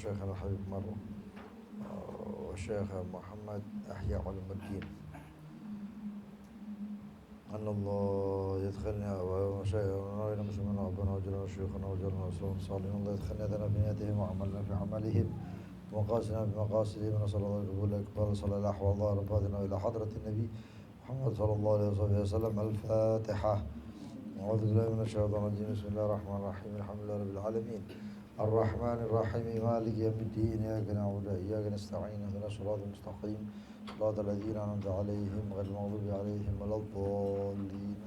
شيخنا الحبيب مرة والشيخ محمد أحياء علم الدين، أن الله يدخلني ومشايخنا مثل من ربنا وجلنا شيوخنا وجلنا رسولهم الصالحين. الله يدخلني أذنا في نيتهم وعملنا في عملهم ومقاصدنا بمقاصدهم، ونسأل الله القبول إقبال صلى الله عليه وسلم رفاتنا إلى حضرة النبي محمد صلى الله عليه وسلم. الفاتحة. أعوذ بالله من الشيطان الرجيم. بسم الله الرحمن الرحيم. الحمد لله رب العالمين الرحمن الرحيم مالك يوم الدين. إياك نعبد وإياك نستعين. اهدنا الصراط المستقيم صراط الذين أنعمت عليهم غير المغضوب عليهم ولا الضالين.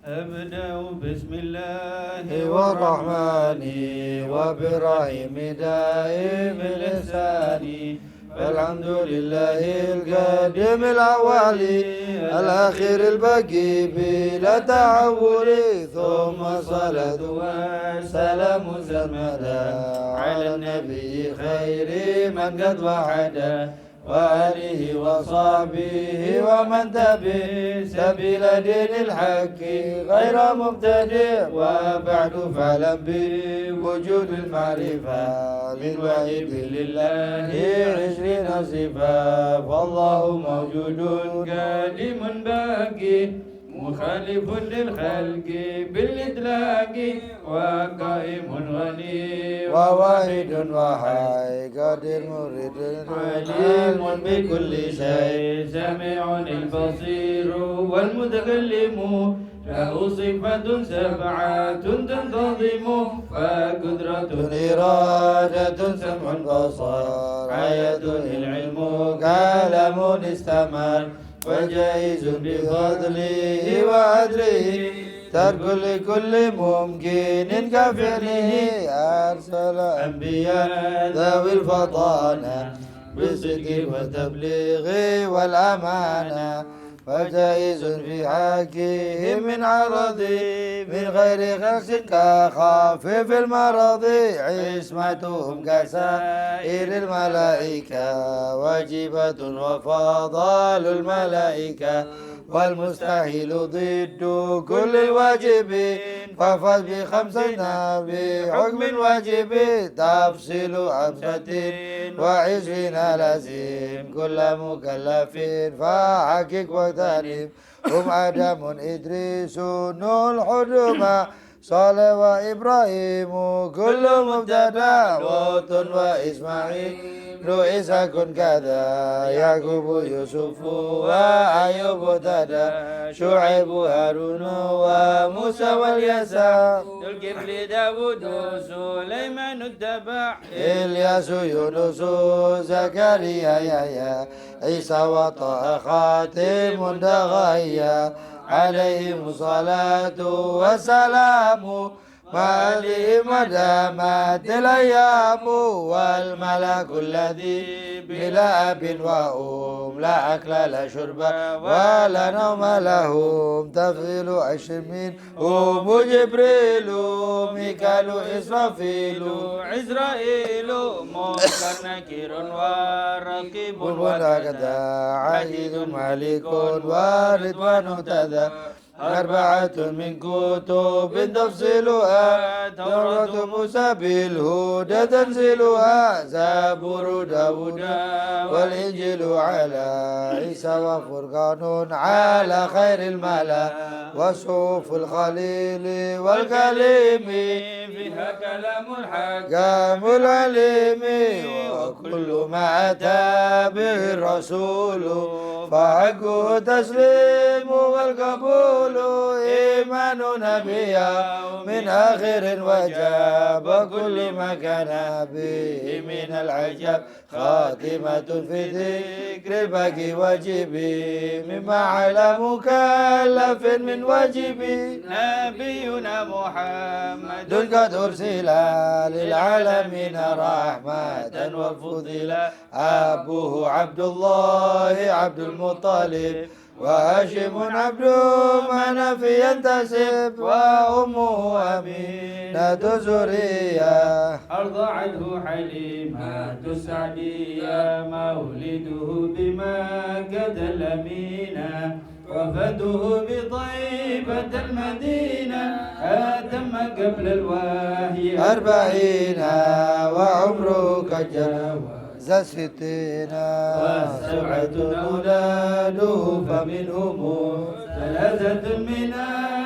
أبدأ بسم الله والرحمن وبرحيم دائم الإحسان، فالحمد لله القديم الأول الأخير الباقي بلا تحول، ثم الصلاة والسلام سرمدا على النبي خير من قد وحده، وآله وصحبه ومن تبع سبيل دين الحق غير مبتدع. وبعد فاعلم بوجود المعرفة للواهب لله 20 صفة، فالله موجود قديم باقي مخالف للخلق بالإطلاق، وقائم غني وواحد وحي قادر مريد عليم بكل شيء سميع البصير والمتكلم، له صفة سبعة تنتظم، فقدرة إرادة سمع بصر آية العلم كلام استمر، وجائز بفضله وعدله ترك لكل ممكن كفعله. أرسل أنبياء ذوي الفطانة بالصدق والتبليغ والأمانة، وجائز في حقه من عرض من غير خخص كخافف المرض، عصمتهم كسائر الملائكة واجبة وفضال الملائكة، والمستحيل ضد كل الواجب، ففز بخمسين بحكم واجب، تفصيل 25 لازم كل مكلف فحقق وتعريف. هم آدم إدريس نوح الحدومة صالح وإبراهيم كل مبتدأ، لوط وإسماعيل إسحاق كذا، يعقوب يوسف وأيوب تدا، شعيب هارون وموسى واليسع، ذو الكفل داود سليمان التبع، إلياس يونس زكريا يحيى عيسى وطه خاتم دغايا، عليهم الصلاة والسلام وعليهم دامت الأيام، والملك الذي بلا أب وأم لا أكل لا شرب ولا نوم لهم، تفضيل 20 هم جبريل ميكال إسرافيل عزرائيل منكر نكير ورقيب وكذا، عزيز مالك ورضوان تذا، 4 من كتب تفصيلها، توراة موسى بالهدى تنزيلها، زبور داود والإنجيل على عيسى، وفرقان على خير الملا، وصوف الخليل والكليم فيها كلام الحق قام العليم، وكل ما أتى به الرسول فحقه تسليم والقبول، إيماننا بها من آخر وجاب كل ما كان به من العجب، خاتمة في ذكر الباقي واجبي، مما على مكلف من واجبي. نبينا محمد قد أرسل للعالمين رحمة وفضلا، أبوه عبد الله عبد المطلب، وهاشم عبد مناف ينتسب وأمه أمينة زرية أرضعته حليمة السعدية مولده بمكة الأمينة وفاته بطيبة المدينة أتم قبل الوحي 40 وعمره جاوز 60 وسبعة أولاده فمنهم 3 من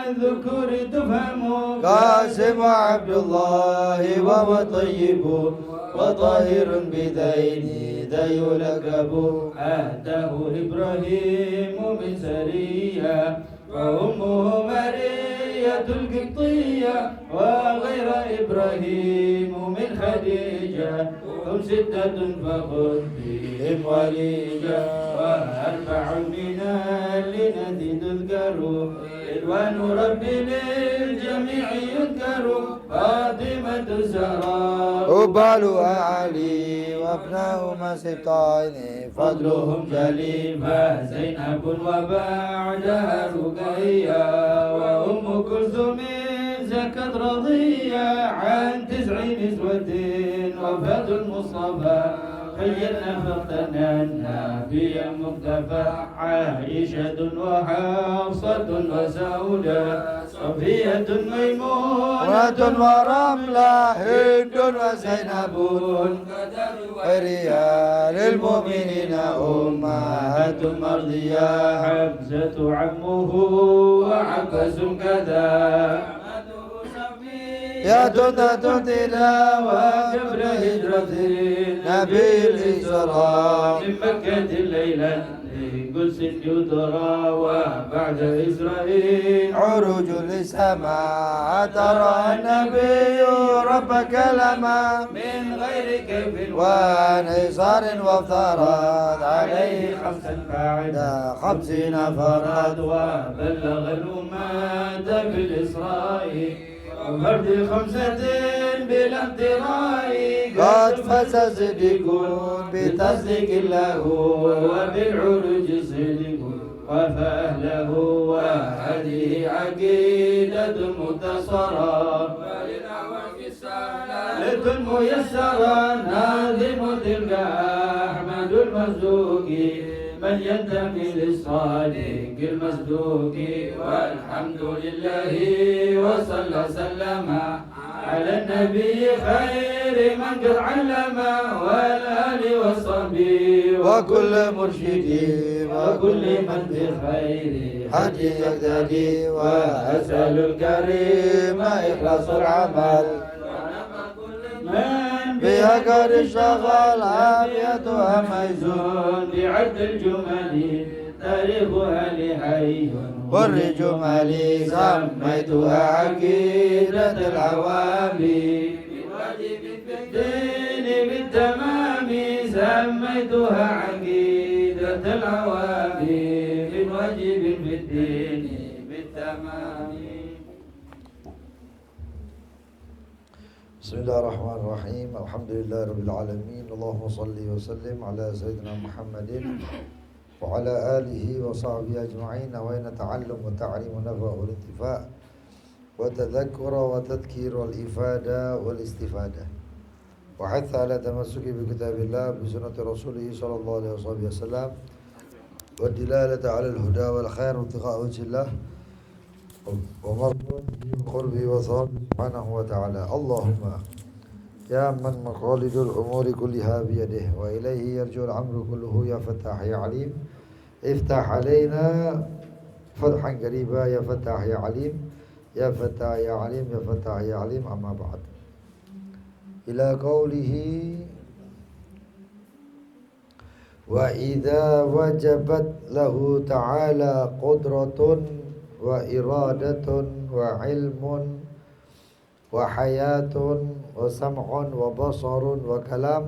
الذكور تفهم قاسم عبد الله وهو طيب وطاهر بذين ذي لقب أتاه إبراهيم من سرية وأمه مرية القبطية وغير إبراهيم من خديجة هم 6 فخذ بهم وليا و4 من الذي تذكر رضوان ربي للجميع يذكر فاطمة الزهراء وبالها علي وابنهما سبطين فضلهم جليل فزينب وبعدها رقية وأم كلثوم زكت رضية عن 9 نسوة وفاة المصطفى خيرنا فاختنا النبي المقتفى عائشة وحفصة وسودة صفية ميمونة ورملة هند وزينب ريال المؤمنين أمهات مرضية حمزة عمه وعباس كذا يا تدة تلاوة قبل هجرة نبي الإسراء من مكة الليلة قدس يدرى وبعد إسرائيل عروج للسماء ترى النبي ربك لما من غير كيف ونصار وافترض عليه 5 بعد 50 فرد وبلغ الأمة بالإسراء وفرد 5 بلا امتراء قد فاز صديقون بتصديق الله وبالعروج صدق وفأهله وهذه عقيدة متصرة ليلة ميسرة ناظم تلك أحمد المزدوقي من ينتمي للصادق المصدوق والحمد لله وصلى سلم على النبي خير من قد علم والآل والصحبه وكل مرشد وكل من بخير حج يقتدي وأسأل الكريم إخلاص العمل من بها قد اشتغل عافيتها ميزون بعد الجمل تاريخها لحي والرجمال سميتها عقيدة العوام بالواجب في الدين بالتمام سميتها عقيدة العوام بالواجب في الدين بالتمام. بسم الله الرحمن الرحيم الحمد لله رب العالمين اللهم صل وسلم على سيدنا محمد وعلى آله وصحبه أجمعين وين تعلم وتعليم ونفع والانتفاع وتذكر وتذكير والإفادة والاستفادة وحث على تمسك بكتاب الله بسنة رسوله صلى الله عليه وسلم والدلالة على الهدى والخير وابتغاء وجه الله ومرضاته وقربه وثوابه سبحانه وتعالى. اللهم يا من مقاليد الأمور كلها بيده وإليه يرجو الأمر كله يا فتاح يا عليم افتح علينا فتحا قريبا يا فتاح يا عليم يا فتاح يا عليم يا فتاح يا عليم. أما بعد إلى قوله وإذا وجبت له تعالى قدرة وإرادة وعلم وحياة وسمع وبصر وكلام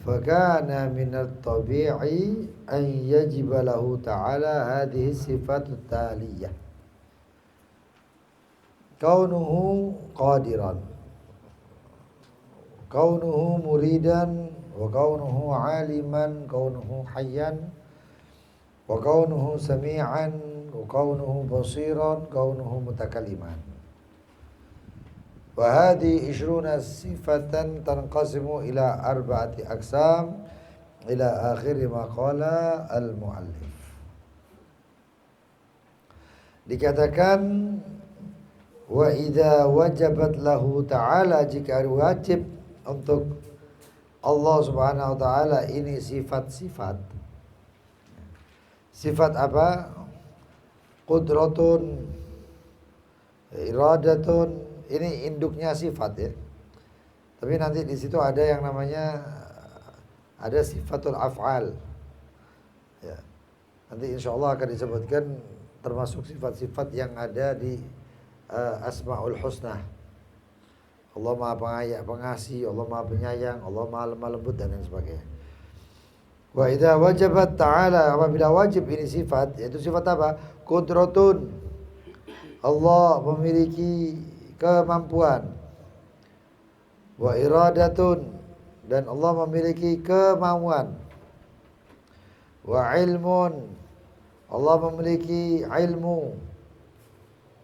فكان من الطبيعي أن يجب له تعالى هذه الصفات التالية: كونه قادرا، كونه مريدا، وكونه عالما، كونه حيا، wa kaunuhu sami'an, wa kaunuhu basiran, kaunuhu mutakalliman. Wa hadhi 20 sifatan tanqasimu ila arba'ati aqsam ila akhir ma qala al-muallif. Dikatakan wa idza wajabat lahu ta'ala, jika wajib untuk Allah Subhanahu wa taala ini sifat-sifat. Sifat apa? Qudratun, iradatun, ini induknya sifat ya. Tapi nanti di situ ada yang namanya ada sifatul af'al. Ya. Nanti insyaallah akan disebutkan termasuk sifat-sifat yang ada di Asmaul Husna. Allah Maha Pengasih, Allah Maha Penyayang, Allah Maha Lemah Lembut dan lain sebagainya. Wa idza wajabat ta'ala, apabila wajib ini sifat, yaitu sifat apa? Qudratun, Allah memiliki kemampuan. Wa iradatun, dan Allah memiliki kemauan. Wa ilmun, Allah memiliki ilmu.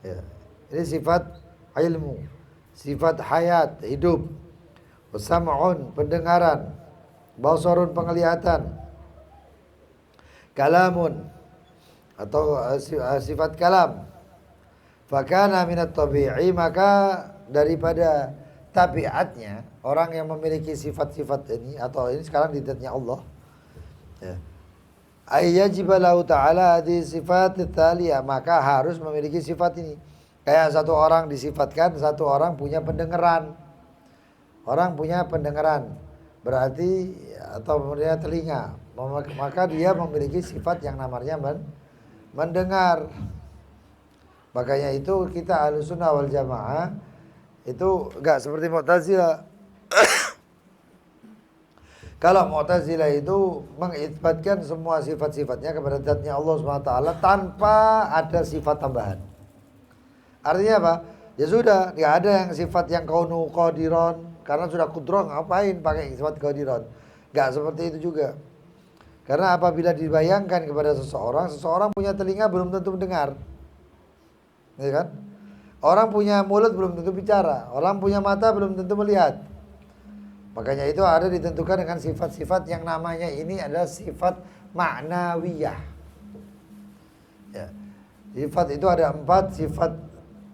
Ya, ini sifat ilmu. Sifat hayat, hidup. Sam'un, pendengaran. Basarun, penglihatan. Kalamun, atau sifat kalam. Fakana minat tabi'i, maka daripada tabiatnya orang yang memiliki sifat-sifat ini, atau ini sekarang didatnya Allah ya, ayyajiba lahu ta'ala di sifat thaliyah, maka harus memiliki sifat ini. Kayak satu orang disifatkan, satu orang punya pendengaran. Orang punya pendengaran, berarti atau punya telinga, maka dia memiliki sifat yang namanya mendengar. Makanya itu kita Ahlussunnah wal Jamaah itu enggak seperti Mu'tazilah. Kalau Mu'tazilah itu mengisbatkan semua sifat-sifatnya kepada zatnya Allah SWT tanpa ada sifat tambahan. Artinya apa? Ya sudah, enggak ada yang sifat yang kaunu qadiron, karena sudah kudron, ngapain pakai sifat qadiron? Enggak seperti itu juga. Karena apabila dibayangkan kepada seseorang punya telinga belum tentu mendengar. Ya kan? Orang punya mulut belum tentu bicara, orang punya mata belum tentu melihat. Makanya itu ada ditentukan dengan sifat-sifat yang namanya ini adalah sifat ma'nawiyah. Ya. Sifat itu ada 4, sifat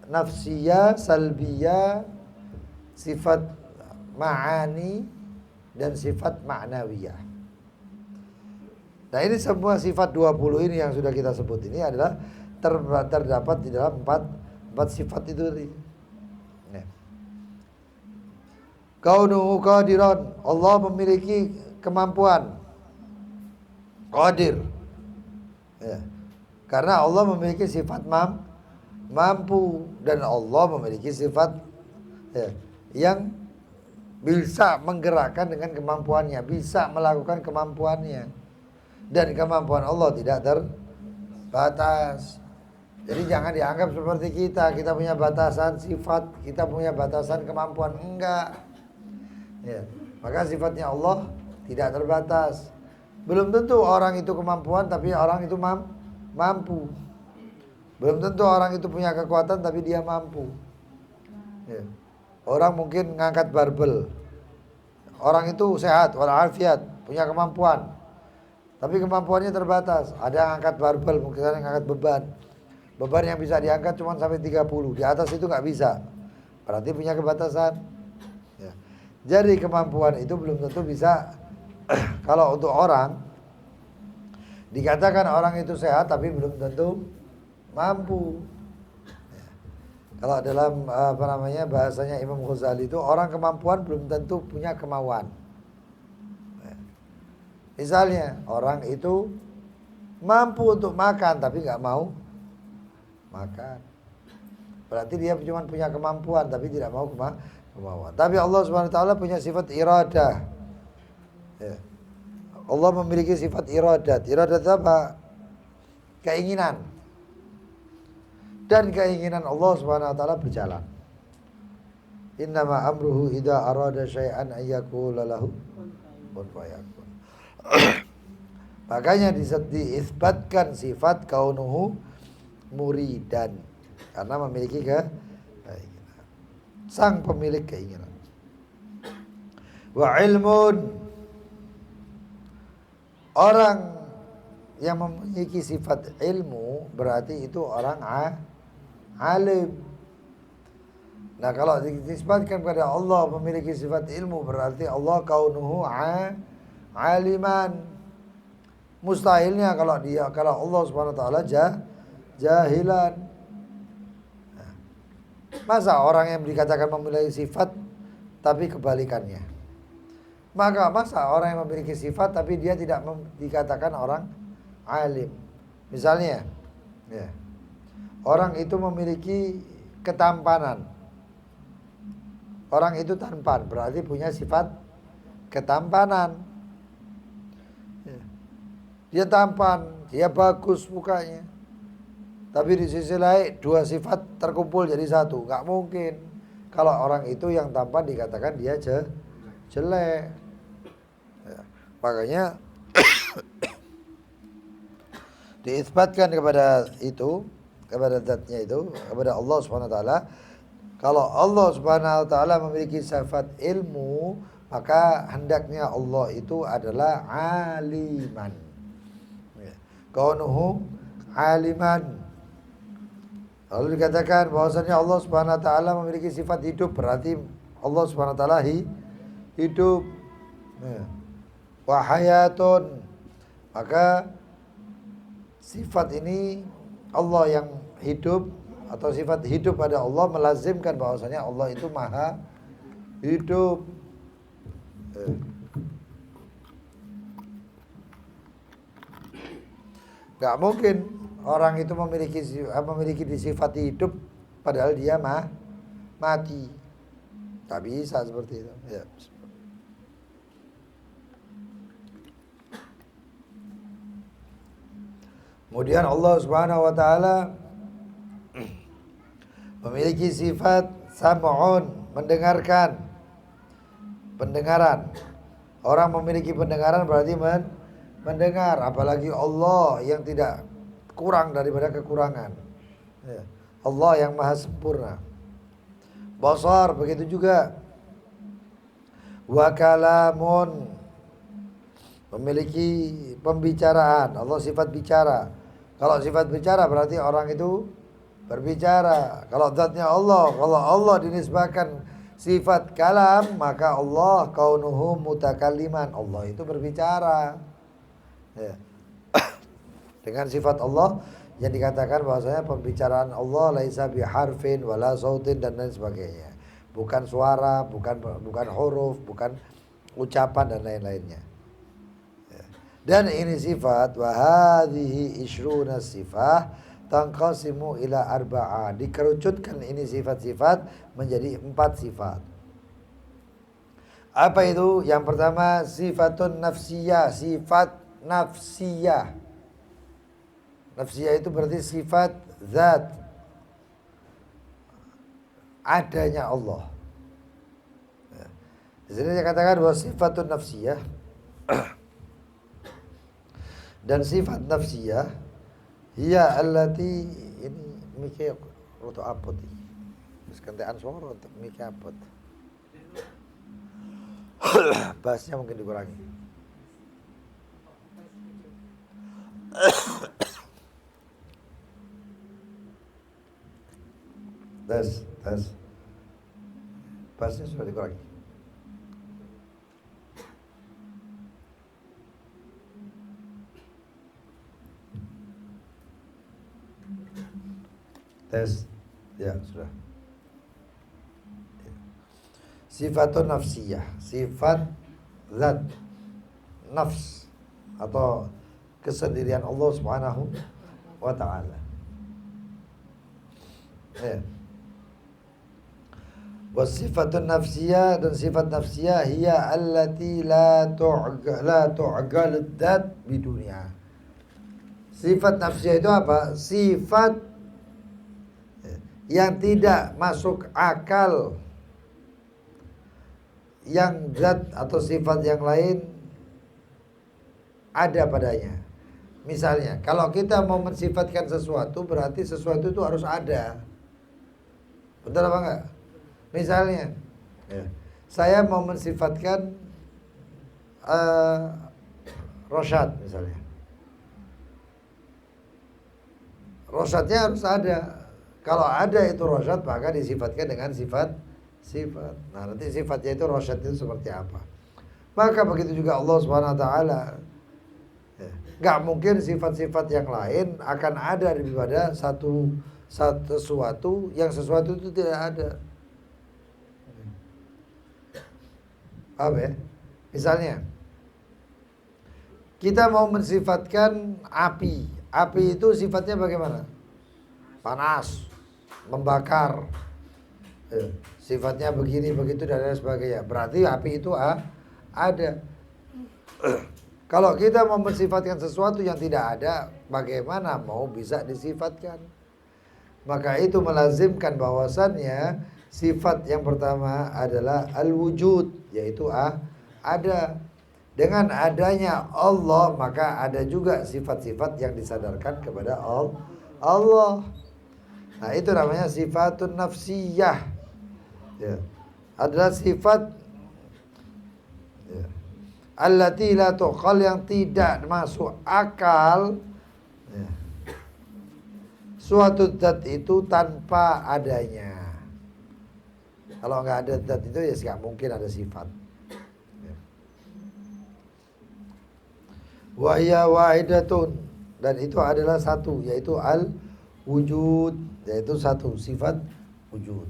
nafsiyah, salbiyah, sifat ma'ani, dan sifat ma'nawiyah. Nah ini semua sifat 20 ini yang sudah kita sebut ini adalah terdapat di dalam 4 sifat itu tadi. Ya. Kaunuhu qadiran, Allah memiliki kemampuan. Qadir. Ya. Karena Allah memiliki sifat mampu, dan Allah memiliki sifat ya, yang bisa menggerakkan dengan kemampuannya, bisa melakukan kemampuannya. Dan kemampuan Allah tidak terbatas. Jadi jangan dianggap seperti kita punya batasan sifat, kita punya batasan kemampuan, enggak. Ya. Maka sifatnya Allah tidak terbatas. Belum tentu orang itu kemampuan tapi orang itu mampu. Belum tentu orang itu punya kekuatan tapi dia mampu. Ya. Orang mungkin ngangkat barbel, orang itu sehat walafiat, punya kemampuan, tapi kemampuannya terbatas. Ada yang angkat barbel, mungkin ada yang angkat beban yang bisa diangkat cuma sampai 30, di atas itu nggak bisa, berarti punya kebatasan ya. Jadi kemampuan itu belum tentu bisa. Kalau untuk orang dikatakan orang itu sehat tapi belum tentu mampu ya. Kalau dalam bahasanya Imam Ghazali itu orang kemampuan belum tentu punya kemauan ya. Misalnya orang itu mampu untuk makan tapi nggak mau makan, berarti dia cuma punya kemampuan tapi tidak mau kemauan. Tapi Allah SWT punya sifat iradah ya. Allah memiliki sifat iradat. Iradat apa? Keinginan. Dan keinginan Allah SWT berjalan. Innama amruhu idza arada syai'an ayyakula lahu kun fayakun. Makanya diisbatkan sifat kaunuhu muridan karena memiliki keinginan. Sang pemilik keinginan. Wa ilmun, orang yang memiliki sifat ilmu berarti itu orang alim. Nah, kalau disebutkan kepada Allah memiliki sifat ilmu berarti Allah kaunuhu aliman. Mustahilnya kalau Allah Subhanahu wa taala jahilan. Nah, masa orang yang dikatakan memiliki sifat tapi kebalikannya? Masa orang yang memiliki sifat tapi dia tidak dikatakan orang alim. Misalnya, ya, orang itu memiliki ketampanan. Orang itu tampan, berarti punya sifat ketampanan. Ya. Dia tampan, dia bagus mukanya. Tapi di sisi lain dua sifat terkumpul jadi satu, nggak mungkin. Kalau orang itu yang tampan dikatakan dia jelek. Ya. Makanya diisbatkan kepada zatnya itu, kepada Allah Subhanahu wa taala. Kalau Allah Subhanahu wa taala memiliki sifat ilmu, maka hendaknya Allah itu adalah aliman. Kaunuhu aliman. Lalu dikatakan bahwasanya Allah Subhanahu wa taala memiliki sifat hidup, berarti Allah Subhanahu wa taala hidup. Wa hayatun. Maka sifat ini Allah yang hidup atau sifat hidup pada Allah melazimkan bahwasanya Allah itu maha hidup. Gak mungkin orang itu memiliki sifat hidup padahal dia mati. Gak bisa seperti itu. Ya. Kemudian Allah Subhanahu wa taala memiliki sifat sam'un, pendengaran. Orang memiliki pendengaran berarti mendengar, apalagi Allah yang tidak kurang daripada kekurangan. Ya. Allah yang maha sempurna. Basar begitu juga. Wa kalamun, memiliki pembicaraan. Allah sifat bicara. Kalau sifat bicara berarti orang itu berbicara. Kalau zatnya Allah, kalau Allah dinisbahkan sifat kalam, maka Allah kaunuhu mutakalliman. Allah itu berbicara. Ya. Dengan sifat Allah yang dikatakan bahwasanya pembicaraan Allah laisa biharfin wala sautin dan lain sebagainya. Bukan suara, bukan huruf, bukan ucapan dan lain-lainnya. Dan ini sifat, wa hadhihi ishruna sifah tanqasimu ila arba'ah. Dikerucutkan ini sifat-sifat menjadi 4 sifat. Apa itu? Yang pertama sifatun nafsiyah, sifat nafsiyah. Nafsiyah itu berarti sifat zat, adanya Allah. Di sini saya katakan bahwa sifatun nafsiyah dan sifat nafsiyah hiya allati ini mikir roto apot iki. Wis kentekan suara untuk mikir apot. Bassnya mungkin dikurangi. Tes. Bassnya sudah dikurangi. Tes. Ya, sudah. Sifatun nafsiyah, sifat zat nafs atau kesendirian Allah Subhanahu wa taala. Ya. Wasifatun nafsiyah, dan sifat nafsiyah hiya allati la tu'gal dzat bidunya. Sifat nafsiyah itu apa? Sifat yang tidak masuk akal, yang zat atau sifat yang lain ada padanya. Misalnya, kalau kita mau mensifatkan sesuatu, berarti sesuatu itu harus ada. Betul apa enggak? Misalnya, saya mau mensifatkan rosyad misalnya. Rosyadnya harus ada. Kalau ada itu rosyad, maka disifatkan dengan sifat. Nah, nanti sifatnya itu rosyad itu seperti apa? Maka begitu juga Allah Subhanahu Wa Taala. Gak mungkin sifat-sifat yang lain akan ada daripada sesuatu yang sesuatu itu tidak ada. Paham ya? Misalnya, kita mau mensifatkan api. Api itu sifatnya bagaimana? Panas, membakar. Sifatnya begini, begitu, dan lain sebagainya. Berarti api itu ada. Kalau kita mau mensifatkan sesuatu yang tidak ada, bagaimana mau bisa disifatkan? Maka itu melazimkan bahwasannya sifat yang pertama adalah al-wujud, yaitu ada. Dengan adanya Allah, maka ada juga sifat-sifat yang disadarkan kepada Allah. Nah, itu namanya sifatun nafsiyah. Ya. Adalah sifat allati la tuqal, yang tidak masuk akal. Ya. Suatu zat itu tanpa adanya. Kalau nggak ada zat itu ya nggak mungkin ada sifat. Wa hiya wahidatun, dan itu adalah satu, yaitu al-wujud, yaitu satu sifat wujud.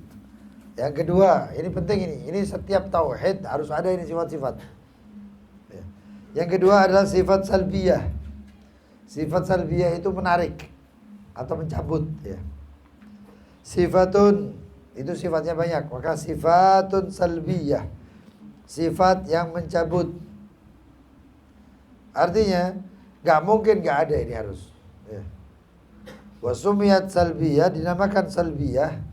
Yang kedua, ini penting ini setiap tauhid harus ada ini sifat-sifat. Yang kedua adalah sifat salbiyah. Sifat salbiyah itu menarik atau mencabut, ya. Sifatun itu sifatnya banyak, maka sifatun salbiyah, sifat yang mencabut. Artinya gak mungkin gak ada, ini harus, ya. Wasumiyat salbiyah, dinamakan salbiyah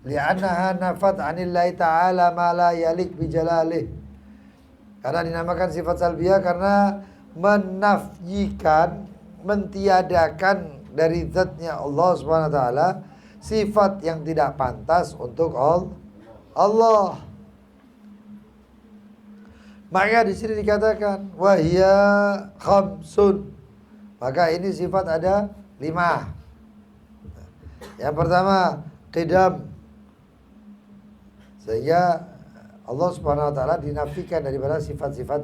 li'annaha nafat 'anillahi ta'ala ma la yalik bijalalih. Karena dinamakan sifat salbiyah karena menafyikan, mentiadakan dari zatnya Allah Subhanahu Wa Taala sifat yang tidak pantas untuk Allah. Maka di sini dikatakan wahya khamsun. Maka ini sifat ada 5. Yang pertama qidam, sehingga Allah Subhanahu Wa Taala dinafikan daripada sifat-sifat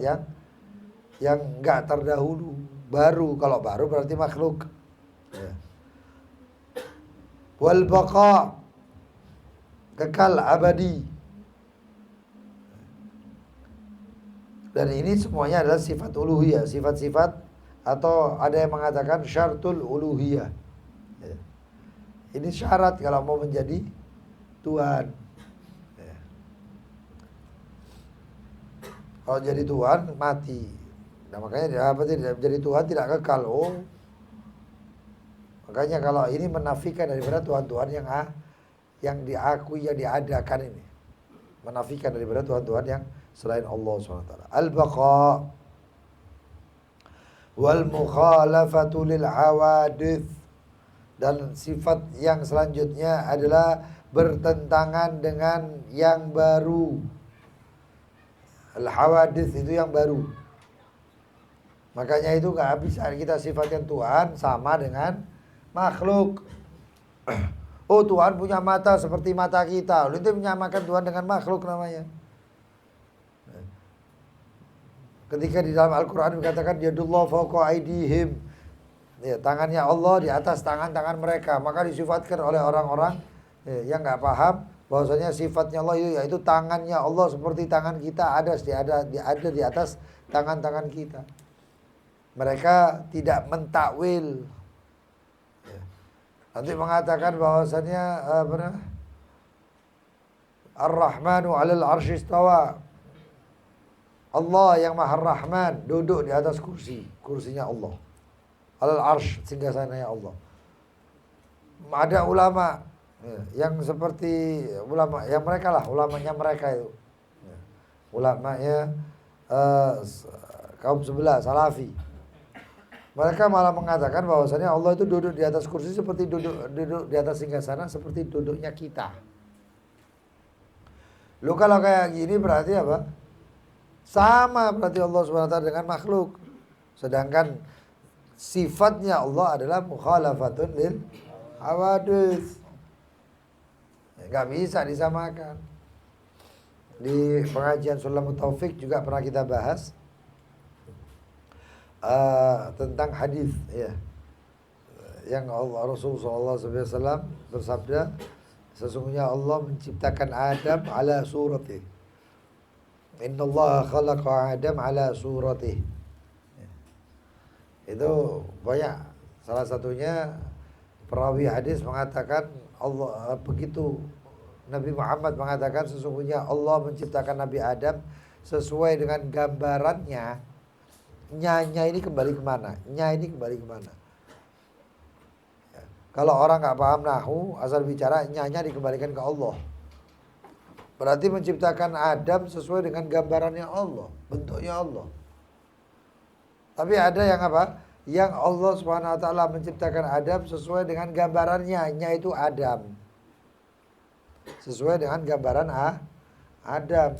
yang enggak terdahulu, baru. Kalau baru berarti makhluk. Wal baqa, kekal, abadi. Dan ini semuanya adalah sifat uluhiyah, sifat-sifat, atau ada yang mengatakan syartul uluhiyah. Ini syarat kalau mau menjadi Tuhan. Kalau jadi Tuhan mati. Nah, makanya jadi Tuhan tidak kekal. Makanya kalau ini menafikan daripada Tuhan-Tuhan yang diakui, yang diadakan ini. Menafikan daripada Tuhan-Tuhan yang selain Allah SWT. Al-baqa wal mukhalafatu lil hawadith, dan sifat yang selanjutnya adalah bertentangan dengan yang baru. Al-hawadith itu yang baru. Makanya itu gak bisa kita sifatkan Tuhan sama dengan makhluk. Oh, Tuhan punya mata seperti mata kita. Itu menyamakan Tuhan dengan makhluk namanya. Ketika di dalam Al-Quran dikatakan yadullah fawqa aydihim, ya, tangannya Allah di atas tangan-tangan mereka. Maka disifatkan oleh orang-orang yang gak paham bahwasanya sifatnya Allah itu yaitu tangannya Allah seperti tangan kita ada di atas tangan-tangan kita. Mereka tidak mentakwil. Nanti mengatakan bahwasannya Ar-Rahmanu 'alal 'arsy istawa. Allah yang Maha Rahman duduk di atas kursinya Allah. 'Alal 'arsy, singgasananya Allah. Ada ulama yang seperti ulama yang mereka lah, ulamanya mereka itu. Ulamanya kaum sebelah Salafi. Mereka malah mengatakan bahwasanya Allah itu duduk di atas kursi seperti duduk di atas singgasana seperti duduknya kita. Lu kalau kayak gini berarti apa? Sama berarti Allah SWT dengan makhluk. Sedangkan sifatnya Allah adalah mukhalafatun lil hawadits. Nggak bisa disamakan. Di pengajian Sulamut Taufik juga pernah kita bahas tentang hadis ya, yang Rasulullah SAW bersabda, sesungguhnya Allah menciptakan Adam ala surati. Inna Allah khalaqa Adam ala surati. Itu banyak. Salah satunya perawi hadis mengatakan Allah begitu Nabi Muhammad mengatakan sesungguhnya Allah menciptakan Nabi Adam sesuai dengan gambarannya. Nya ini kembali kemana? Nya ini kembali kemana? Ya. Kalau orang nggak paham nahu, asal bicara nya dikembalikan ke Allah. Berarti menciptakan Adam sesuai dengan gambarannya Allah, bentuknya Allah. Tapi ada yang apa? Yang Allah Subhanahu Wa Taala menciptakan Adam sesuai dengan gambarannya, nya itu Adam. Sesuai dengan gambaran Adam.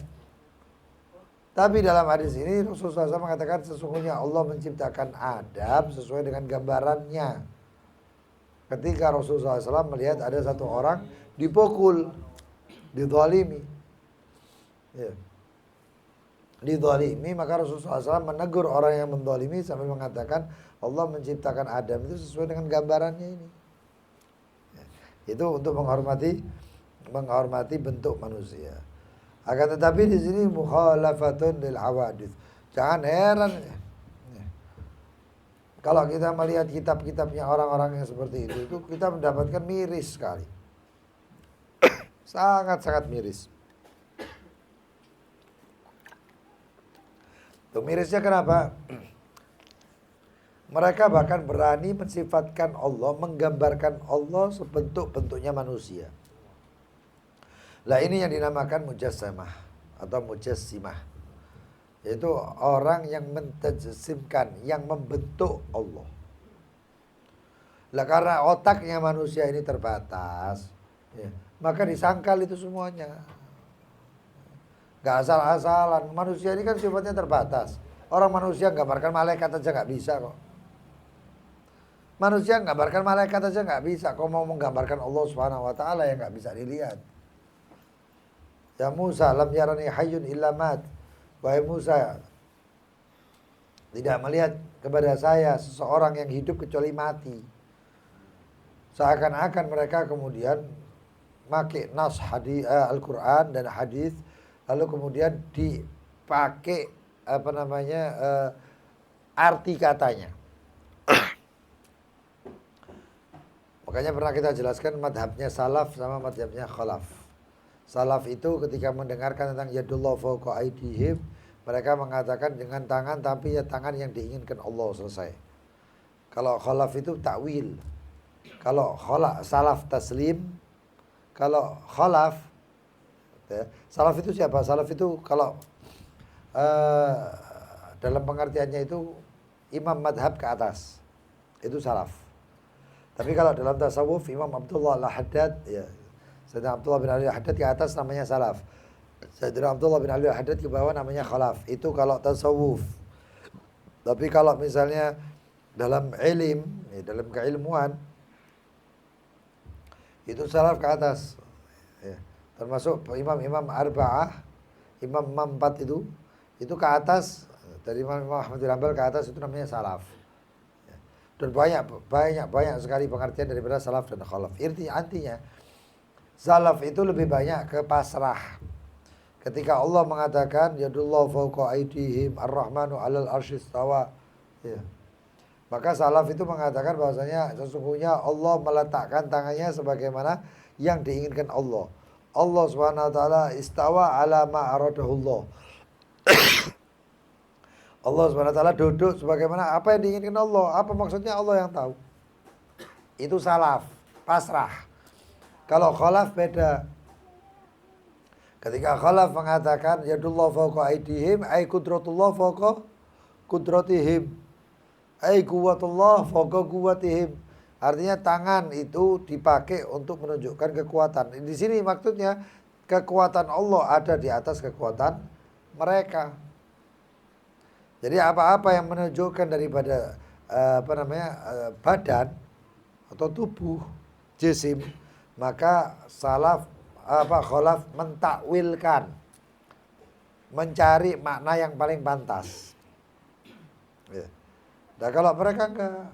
Tapi dalam hadis ini Rasulullah SAW mengatakan sesungguhnya Allah menciptakan Adam sesuai dengan gambarannya. Ketika Rasulullah SAW melihat ada satu orang dipukul, dizalimi, ya. Dizalimi, maka Rasulullah SAW menegur orang yang menzalimi sambil mengatakan Allah menciptakan Adam itu sesuai dengan gambarannya ini. Ya. Itu untuk menghormati bentuk manusia. Akan tetapi di sini mukhalafatun lil hawadits. Jangan heran ya. Kalau kita melihat kitab-kitabnya orang-orang yang seperti itu kita mendapatkan miris sekali. Sangat-sangat miris. Tuh mirisnya kenapa? Mereka bahkan berani mensifatkan Allah, menggambarkan Allah sebentuk-bentuknya manusia. Lah ini yang dinamakan mujassamah atau mujassimah. Yaitu orang yang mentajassimkan, yang membentuk Allah. Lah karena otaknya manusia ini terbatas, ya, maka disangkal itu semuanya. Gak asal-asalan. Manusia ini kan sifatnya terbatas. Orang manusia gambarkan malaikat aja gak bisa kok. Manusia gambarkan malaikat aja gak bisa. Kok mau menggambarkan Allah Subhanahu Wa Taala yang gak bisa dilihat. Ya Musa, lam yarani hayyun illa mat. Wahai Musa, tidak melihat kepada saya seseorang yang hidup kecuali mati. Seakan-akan mereka kemudian pakai nas hadis Al-Quran dan hadis, lalu kemudian dipakai arti katanya. Makanya pernah kita jelaskan madhabnya salaf sama madhabnya khalaf. Salaf itu ketika mendengarkan tentang yadullah fawqa aydihim, mereka mengatakan dengan tangan tapi ya tangan yang diinginkan Allah, selesai. Kalau khalaf itu takwil. Kalau salaf taslim, kalau khalaf ya, salaf itu siapa? Salaf itu kalau dalam pengertiannya itu imam madhab ke atas, itu salaf. Tapi kalau dalam tasawuf Imam Abdullah Al-Haddad ya, Sayyidina Abdullah bin Ali Al-Haddad ke atas namanya salaf. Sayyidina Abdullah bin Ali Al-Haddad ke bawah namanya khalaf. Itu kalau tasawuf. Tapi kalau misalnya dalam ilim, ya, dalam keilmuan, itu salaf ke atas. Ya. Termasuk imam-imam arba'ah, imam 4 itu ke atas. Dari Imam Ahmad bin Hanbal ke atas itu namanya salaf. Ya. Dan banyak sekali pengertian daripada salaf dan khalaf. Artinya salaf itu lebih banyak ke pasrah. Ketika Allah mengatakan yadullah fawqa aydihim ar-rahmanu 'alal arsy istawa. Ya. Maka salaf itu mengatakan bahwasanya sesungguhnya Allah meletakkan tangannya sebagaimana yang diinginkan Allah. Allah Subhanahu wa taala istawa 'ala ma aradahullah. Allah Subhanahu wa taala duduk sebagaimana apa yang diinginkan Allah. Apa maksudnya Allah yang tahu. Itu salaf, pasrah. Kalau khalaf beda. Ketika khalaf mengatakan yadullah fawqa aydihim ay qudratullah fawqa qudratihim. Ai quwwatullah fawqa quwwatihim. Artinya tangan itu dipakai untuk menunjukkan kekuatan. Di sini maksudnya kekuatan Allah ada di atas kekuatan mereka. Jadi apa-apa yang menunjukkan daripada badan atau tubuh jisim, maka kholaf mentakwilkan, mencari makna yang paling pantas. Ya. Nah kalau mereka enggak,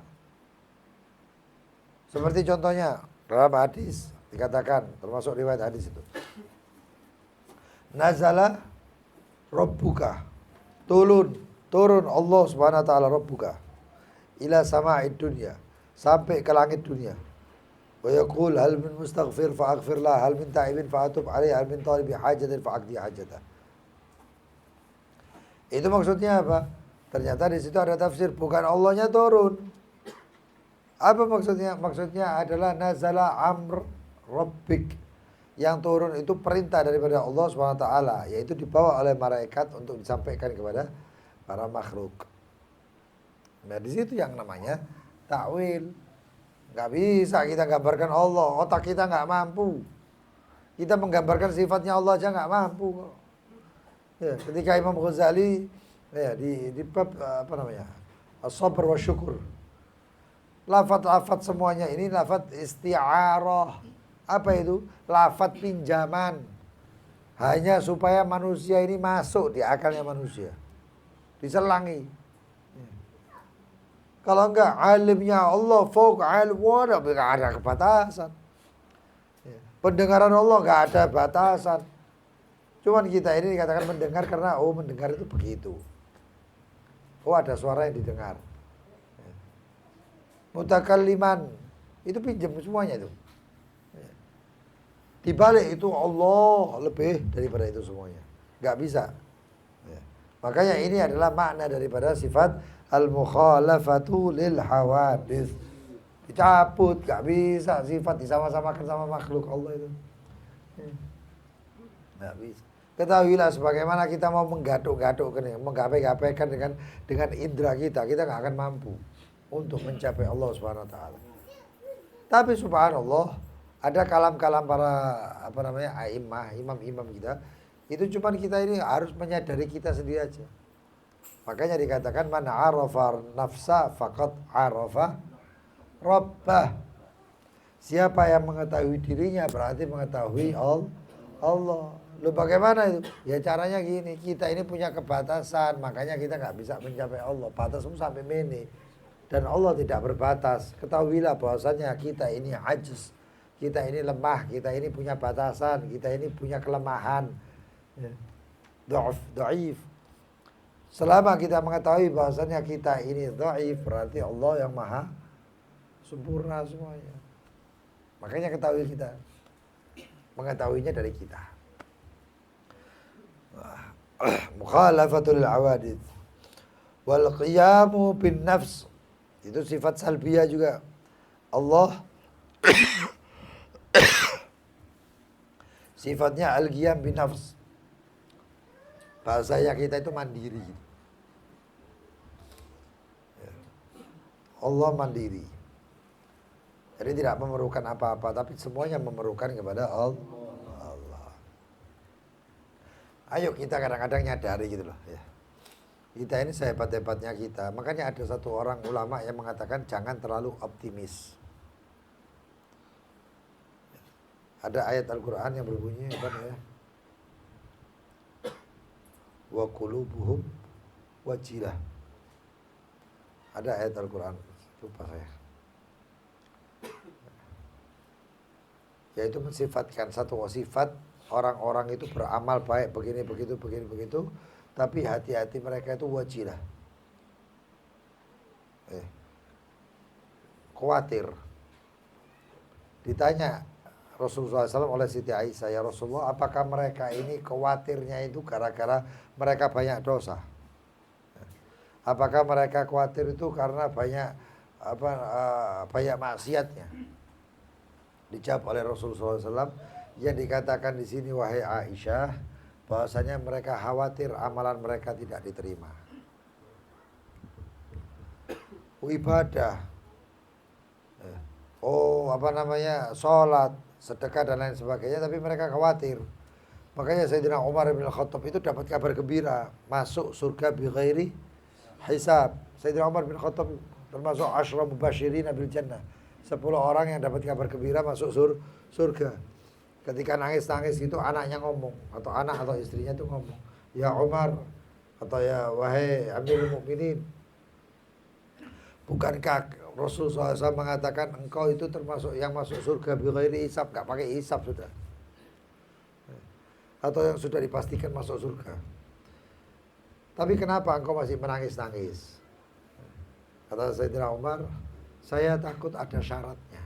seperti contohnya dalam hadis dikatakan, termasuk riwayat hadis itu, nazala rabbuka, turun Allah subhanahu wa ta'ala rabbuka ila sama'id dunya, sampai ke langit dunia. Wa yaqul hal min mustaghfir fa aghfir lah, hal min ta'ibin fa atub alaihi, hal min talibi hajatin fa aqdi hajatah. Itu maksudnya apa? Ternyata di situ ada tafsir, bukan Allahnya turun. Apa maksudnya? Maksudnya adalah nazala amr rabbik. Yang turun itu perintah daripada Allah SWT, yaitu dibawa oleh malaikat untuk disampaikan kepada para makhluk. Nah di situ yang namanya takwil. Nggak bisa kita gambarkan Allah, otak kita nggak mampu. Kita menggambarkan sifatnya Allah aja nggak mampu kok. Ya, ketika Imam Ghazali ya, di bab as-sabr wa syukur, lafaz-lafaz semuanya ini lafaz isti'arah. Apa itu? Lafaz pinjaman, hanya supaya manusia ini masuk di akalnya manusia, diselangi. Kalau enggak, alimnya Allah fauq alim, enggak ada kebatasan. Pendengaran Allah enggak ada batasan. Cuman kita ini dikatakan mendengar karena mendengar itu begitu. Ada suara yang didengar. Mutakalliman itu pinjam semuanya itu. Di balik itu Allah lebih daripada itu semuanya. Enggak bisa. Makanya ini adalah makna daripada sifat al-mukhalafatu lil hawadits. Dicabut, enggak bisa sifat disama-samakan sama makhluk Allah itu. Enggak bisa. Ketahuilah sebagaimana kita mau menggatuk-gatuk, menggapai-gapaikan dengan indera kita nggak akan mampu untuk mencapai Allah Subhanahu wa taala. Tapi subhanallah, ada kalam-kalam para a'immah, imam-imam kita, itu cuman kita ini harus menyadari kita sendiri aja. Makanya dikatakan man arafa nafsa faqad arafa rabbah. Siapa yang mengetahui dirinya berarti mengetahui Allah. Loh bagaimana itu? Ya caranya gini, kita ini punya kebatasan, makanya kita nggak bisa mencapai Allah. Batasmu sampai mana? Dan Allah tidak berbatas. Ketahuilah bahwasanya kita ini ajiz, kita ini lemah, kita ini punya batasan, kita ini punya kelemahan. Dhaif. Selama kita mengetahui bahwasanya kita ini dhaif, berarti Allah yang maha sempurna semuanya. Makanya ketahui kita. Mengetahuinya dari kita. Mukhalafatul awadid wal qiyamu bin nafs, itu sifat salbiyah juga. Allah sifatnya al-qiyam bin nafs. Bahasanya kita itu mandiri. Allah mandiri. Jadi tidak memerlukan apa-apa, tapi semuanya memerlukan kepada Allah. Ayo kita kadang-kadang nyadari gitu loh ya. Kita ini sehebat-hebatnya kita. Makanya ada satu orang ulama yang mengatakan jangan terlalu optimis. Ada ayat Al-Quran yang berbunyi apa ya? Wa qulubuhum wajilah. Ada ayat Al-Quran, lupa saya. Yaitu mensifatkan satu sifat orang-orang itu beramal baik begini begitu, tapi hati-hati mereka itu wajilah. Khawatir. Ditanya Rasulullah SAW oleh Siti Aisyah, ya Rasulullah, apakah mereka ini khawatirnya itu gara-gara mereka banyak dosa? Apakah mereka khawatir itu karena banyak maksiatnya? Dijawab oleh Rasulullah SAW, yang dikatakan di sini wahai Aisyah, bahwasanya mereka khawatir amalan mereka tidak diterima. ibadah, sholat, sedekah dan lain sebagainya, tapi mereka khawatir. Makanya Sayyidina Umar bin Khattab itu dapat kabar gembira, masuk surga bi ghairi hisab. Sayyidina Umar bin Khattab termasuk asyra mubasyirin bil jannah. 10 orang yang dapat kabar gembira masuk surga. Ketika nangis-nangis itu anaknya ngomong, atau anak atau istrinya itu ngomong, ya Umar, atau ya wahai Amirul Mukminin, bukankah Rasulullah SAW mengatakan engkau itu termasuk yang masuk surga bi ghairi hisab, enggak pakai hisab sudah. Atau yang sudah dipastikan masuk surga. Tapi kenapa engkau masih menangis-nangis? Kata Sayyidina Umar, saya takut ada syaratnya.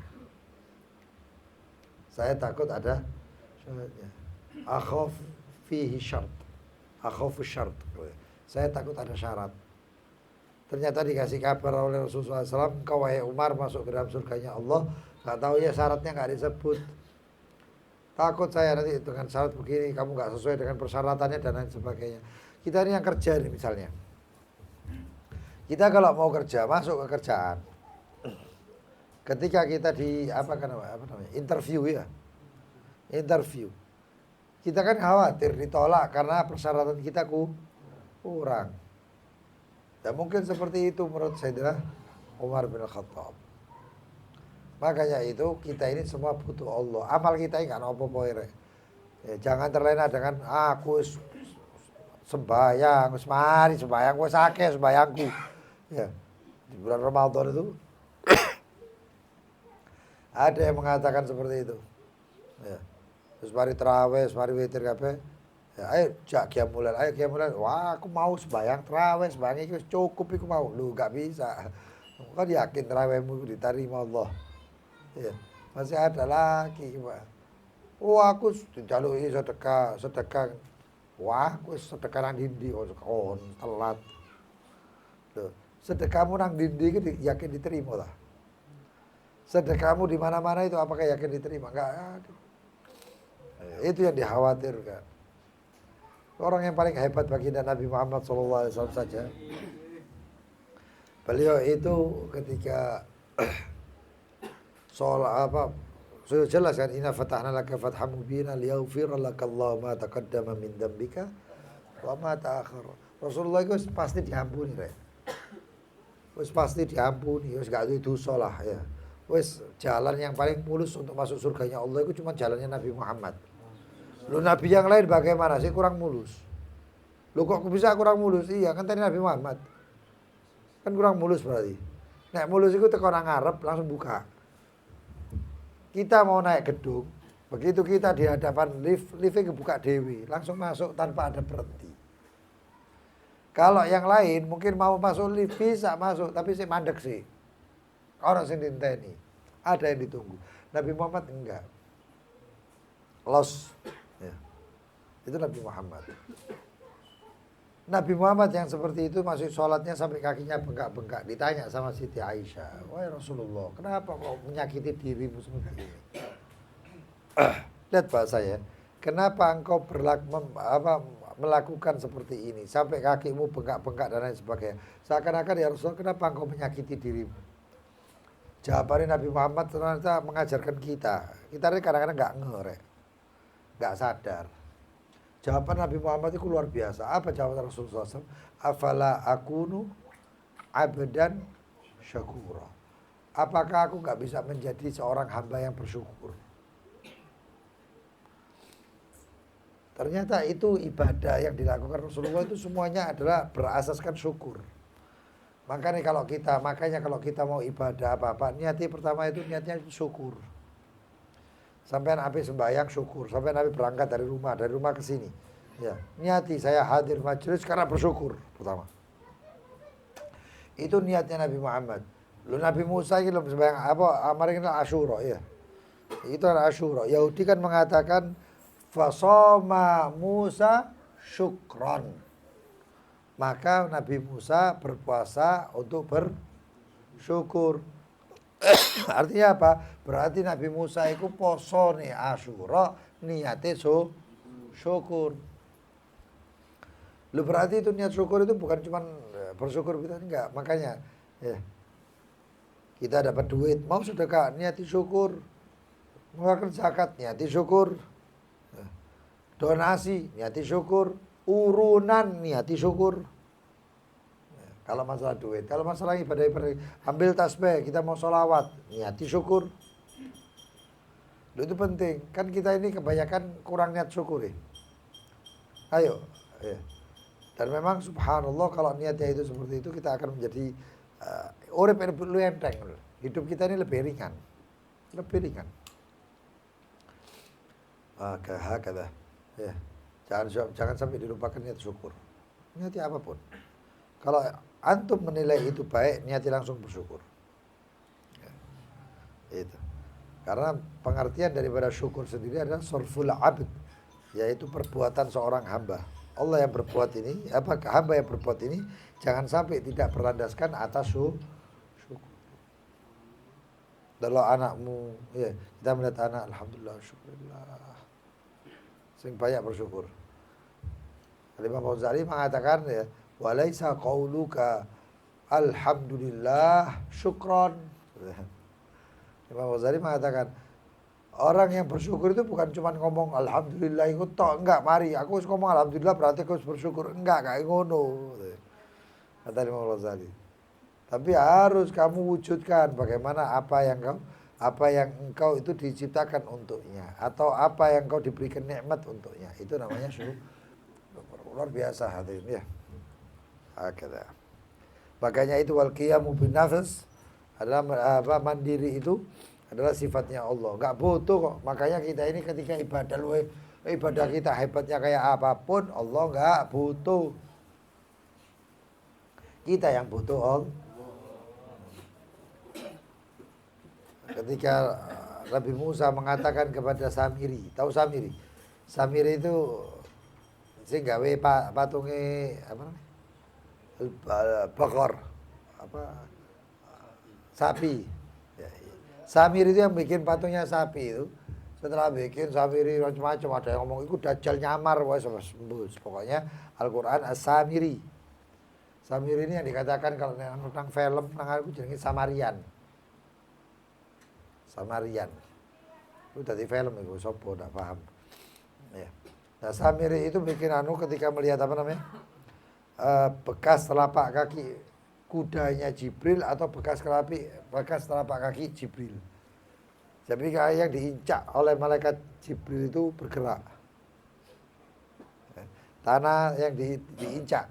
Saya takut ada syaratnya. Akhaf fihi syart. Akhafu syart. Saya takut ada syarat. Ternyata dikasih kabar oleh Rasulullah SAW, engkau wahai Umar masuk ke dalam surganya Allah. Gak tahu ya syaratnya gak disebut. Takut saya nanti dengan syarat begini, kamu gak sesuai dengan persyaratannya dan lain sebagainya. Kita ini yang kerja nih misalnya. Kita kalau mau kerja, masuk ke kerjaan. Ketika kita di interview ya. Interview. Kita kan khawatir ditolak karena persyaratan kita kurang. Ya mungkin seperti itu menurut Sayyidina Umar bin Khattab. Makanya itu kita ini semua butuh Allah. Amal kita ini kan apa-apa ya. Jangan terlena dengan aku sembahyang, mari sembahyang, wis akeh sembahyangku. Ya. Di bulan Ramadan itu ada yang mengatakan seperti itu. Ya. Terus mari tarawih, mari witir kabeh. Ya, ayo jak qiyamul lail, ayo qiyamul lail. Wah, aku mau sembahyang tarawih, sembahyang iki cukup iku mau. Lu enggak bisa. Kan yakin tarawihmu diterima Allah. Ya, masih ada lagi, Pak. Oh, aku dijaluki sedekah. Wah, aku sedekah nang dindi telat. Loh, sedekahmu nang dindi iki yakin diterima lah. Sedekahmu di mana-mana itu apakah yakin diterima? Enggak ada. Itu yang dikhawatirkan. Orang yang paling hebat baginda Nabi Muhammad SAW saja. Beliau itu ketika sudah jelas kan, inna fatahna laka fatham mubina liyaghfira lakallahu ma taqaddama min dzambika wa ma ta'akhkhara. Rasulullah itu pasti diampuni, Rek. Wis pasti diampuni, wis gak duwe dosa lah ya. Wis jalan yang paling mulus untuk masuk surganya Allah itu cuma jalannya Nabi Muhammad. Lu nabi yang lain bagaimana sih kurang mulus? Lu kok bisa kurang mulus? Iya, kan tadi Nabi Muhammad. Kan kurang mulus berarti. Nek mulus itu teko nang ngarep langsung buka. Kita mau naik gedung, begitu kita di hadapan liftnya kebuka dewi, langsung masuk tanpa ada berhenti. Kalau yang lain mungkin mau masuk lift bisa masuk, tapi si mandek sih. Orang sing dinteni, ada yang ditunggu. Nabi Muhammad enggak. Los. Ya. Itu Nabi Muhammad. Nabi Muhammad yang seperti itu masuk sholatnya sampai kakinya bengkak-bengkak. Ditanya sama Siti Aisyah, wahai Rasulullah, kenapa kau menyakiti dirimu seperti ini? Lihat bahasa ya, kenapa engkau melakukan seperti ini sampai kakimu bengkak-bengkak dan lain sebagainya? Seakan-akan ya Rasulullah, kenapa engkau menyakiti dirimu? Jawabannya Nabi Muhammad ternyata mengajarkan kita ini kadang-kadang nggak ngerek, nggak sadar. Jawaban Nabi Muhammad itu luar biasa. Apa jawaban Rasulullah SAW? Afala akunu abdan syakura. Apakah aku gak bisa menjadi seorang hamba yang bersyukur? Ternyata itu ibadah yang dilakukan Rasulullah itu semuanya adalah berasaskan syukur. Makanya kalau kita mau ibadah apa-apa, niatnya pertama itu niatnya syukur. Sampai Nabi sembahyang syukur, sampai Nabi berangkat dari rumah ke sini. Ya, niati saya hadir majelis karena bersyukur pertama. Itu niatnya Nabi Muhammad. Lu Nabi Musa ini belum sembahyang kemarin Asyura ya. Itu adalah Asyura. Yahudi kan mengatakan fasoma Musa syukron. Maka Nabi Musa berpuasa untuk bersyukur. Artinya apa? Berarti Nabi Musa itu poso nih Asyura niatnya syukur. Lu berarti itu niat syukur itu bukan cuma bersyukur gitu enggak. Makanya ya Kita dapat duit, mau sedekah, niati syukur. Mengeluarkan zakat, niati syukur. Donasi, niati syukur. Urunan, niati syukur. Kalau masalah duit, kalau masalah ibadah, ambil tasbih, kita mau sholawat, niati syukur. Itu penting, kan kita ini kebanyakan kurang niat syukur ya. Ayo, ya. Dan memang subhanallah kalau niatnya itu seperti itu kita akan menjadi urip lebih enteng. Hidup kita ini lebih ringan. Lebih ringan. Hakada. Ya. Jangan sampai dilupakan niat syukur. Niati apapun. Kalau antum menilai itu baik, niati langsung bersyukur. Ya. Itu. Karena pengertian daripada syukur sendiri adalah sorful abd, yaitu perbuatan seorang hamba. Allah yang berbuat ini, hamba yang berbuat ini jangan sampai tidak berlandaskan atas syukur. Kalau anakmu, ya kita melihat anak, alhamdulillah, syukurillah, sing banyak bersyukur. Imam Ghazali mengatakan ya, walaisa qauluka alhamdulillah syukron. Imam Ghazali mengatakan orang yang bersyukur itu bukan cuma ngomong alhamdulillah itu tok, enggak, mari aku harus ngomong alhamdulillah berarti aku harus bersyukur, enggak kayak ngono, kata Imam Ghazali. Tapi harus kamu wujudkan bagaimana apa yang engkau itu diciptakan untuknya, atau apa yang engkau diberikan nikmat untuknya, itu namanya syukur. Luar biasa hadirin ya. Akhirnya. Makanya itu wal qiyamu bin nafs adalah mandiri itu adalah sifatnya Allah. Enggak butuh kok. Makanya kita ini ketika ibadah kita hebatnya kayak apapun, Allah enggak butuh. Kita yang butuh Allah. Ketika Nabi Musa mengatakan kepada Samiri, tahu Samiri? Samiri itu sing gawe patunge apa namanya? Bakor sapi. Samiri itu yang bikin patungnya sapi itu. Setelah bikin Samiri macam-macam, ada yang ngomong itu dajjal nyamar, pokoknya Al-Qur'an As-Samiri. Samiri ini yang dikatakan kalau tentang film nang aku jenenge Samarian. Samarian. Itu dari film itu sopo enggak paham. Ya. Nah, Samiri itu bikin ketika melihat apa namanya? Bekas telapak kaki kudanya Jibril atau bekas telapak kaki Jibril. Jadi kayak yang diinjak oleh malaikat Jibril itu bergerak. Tanah yang diinjak,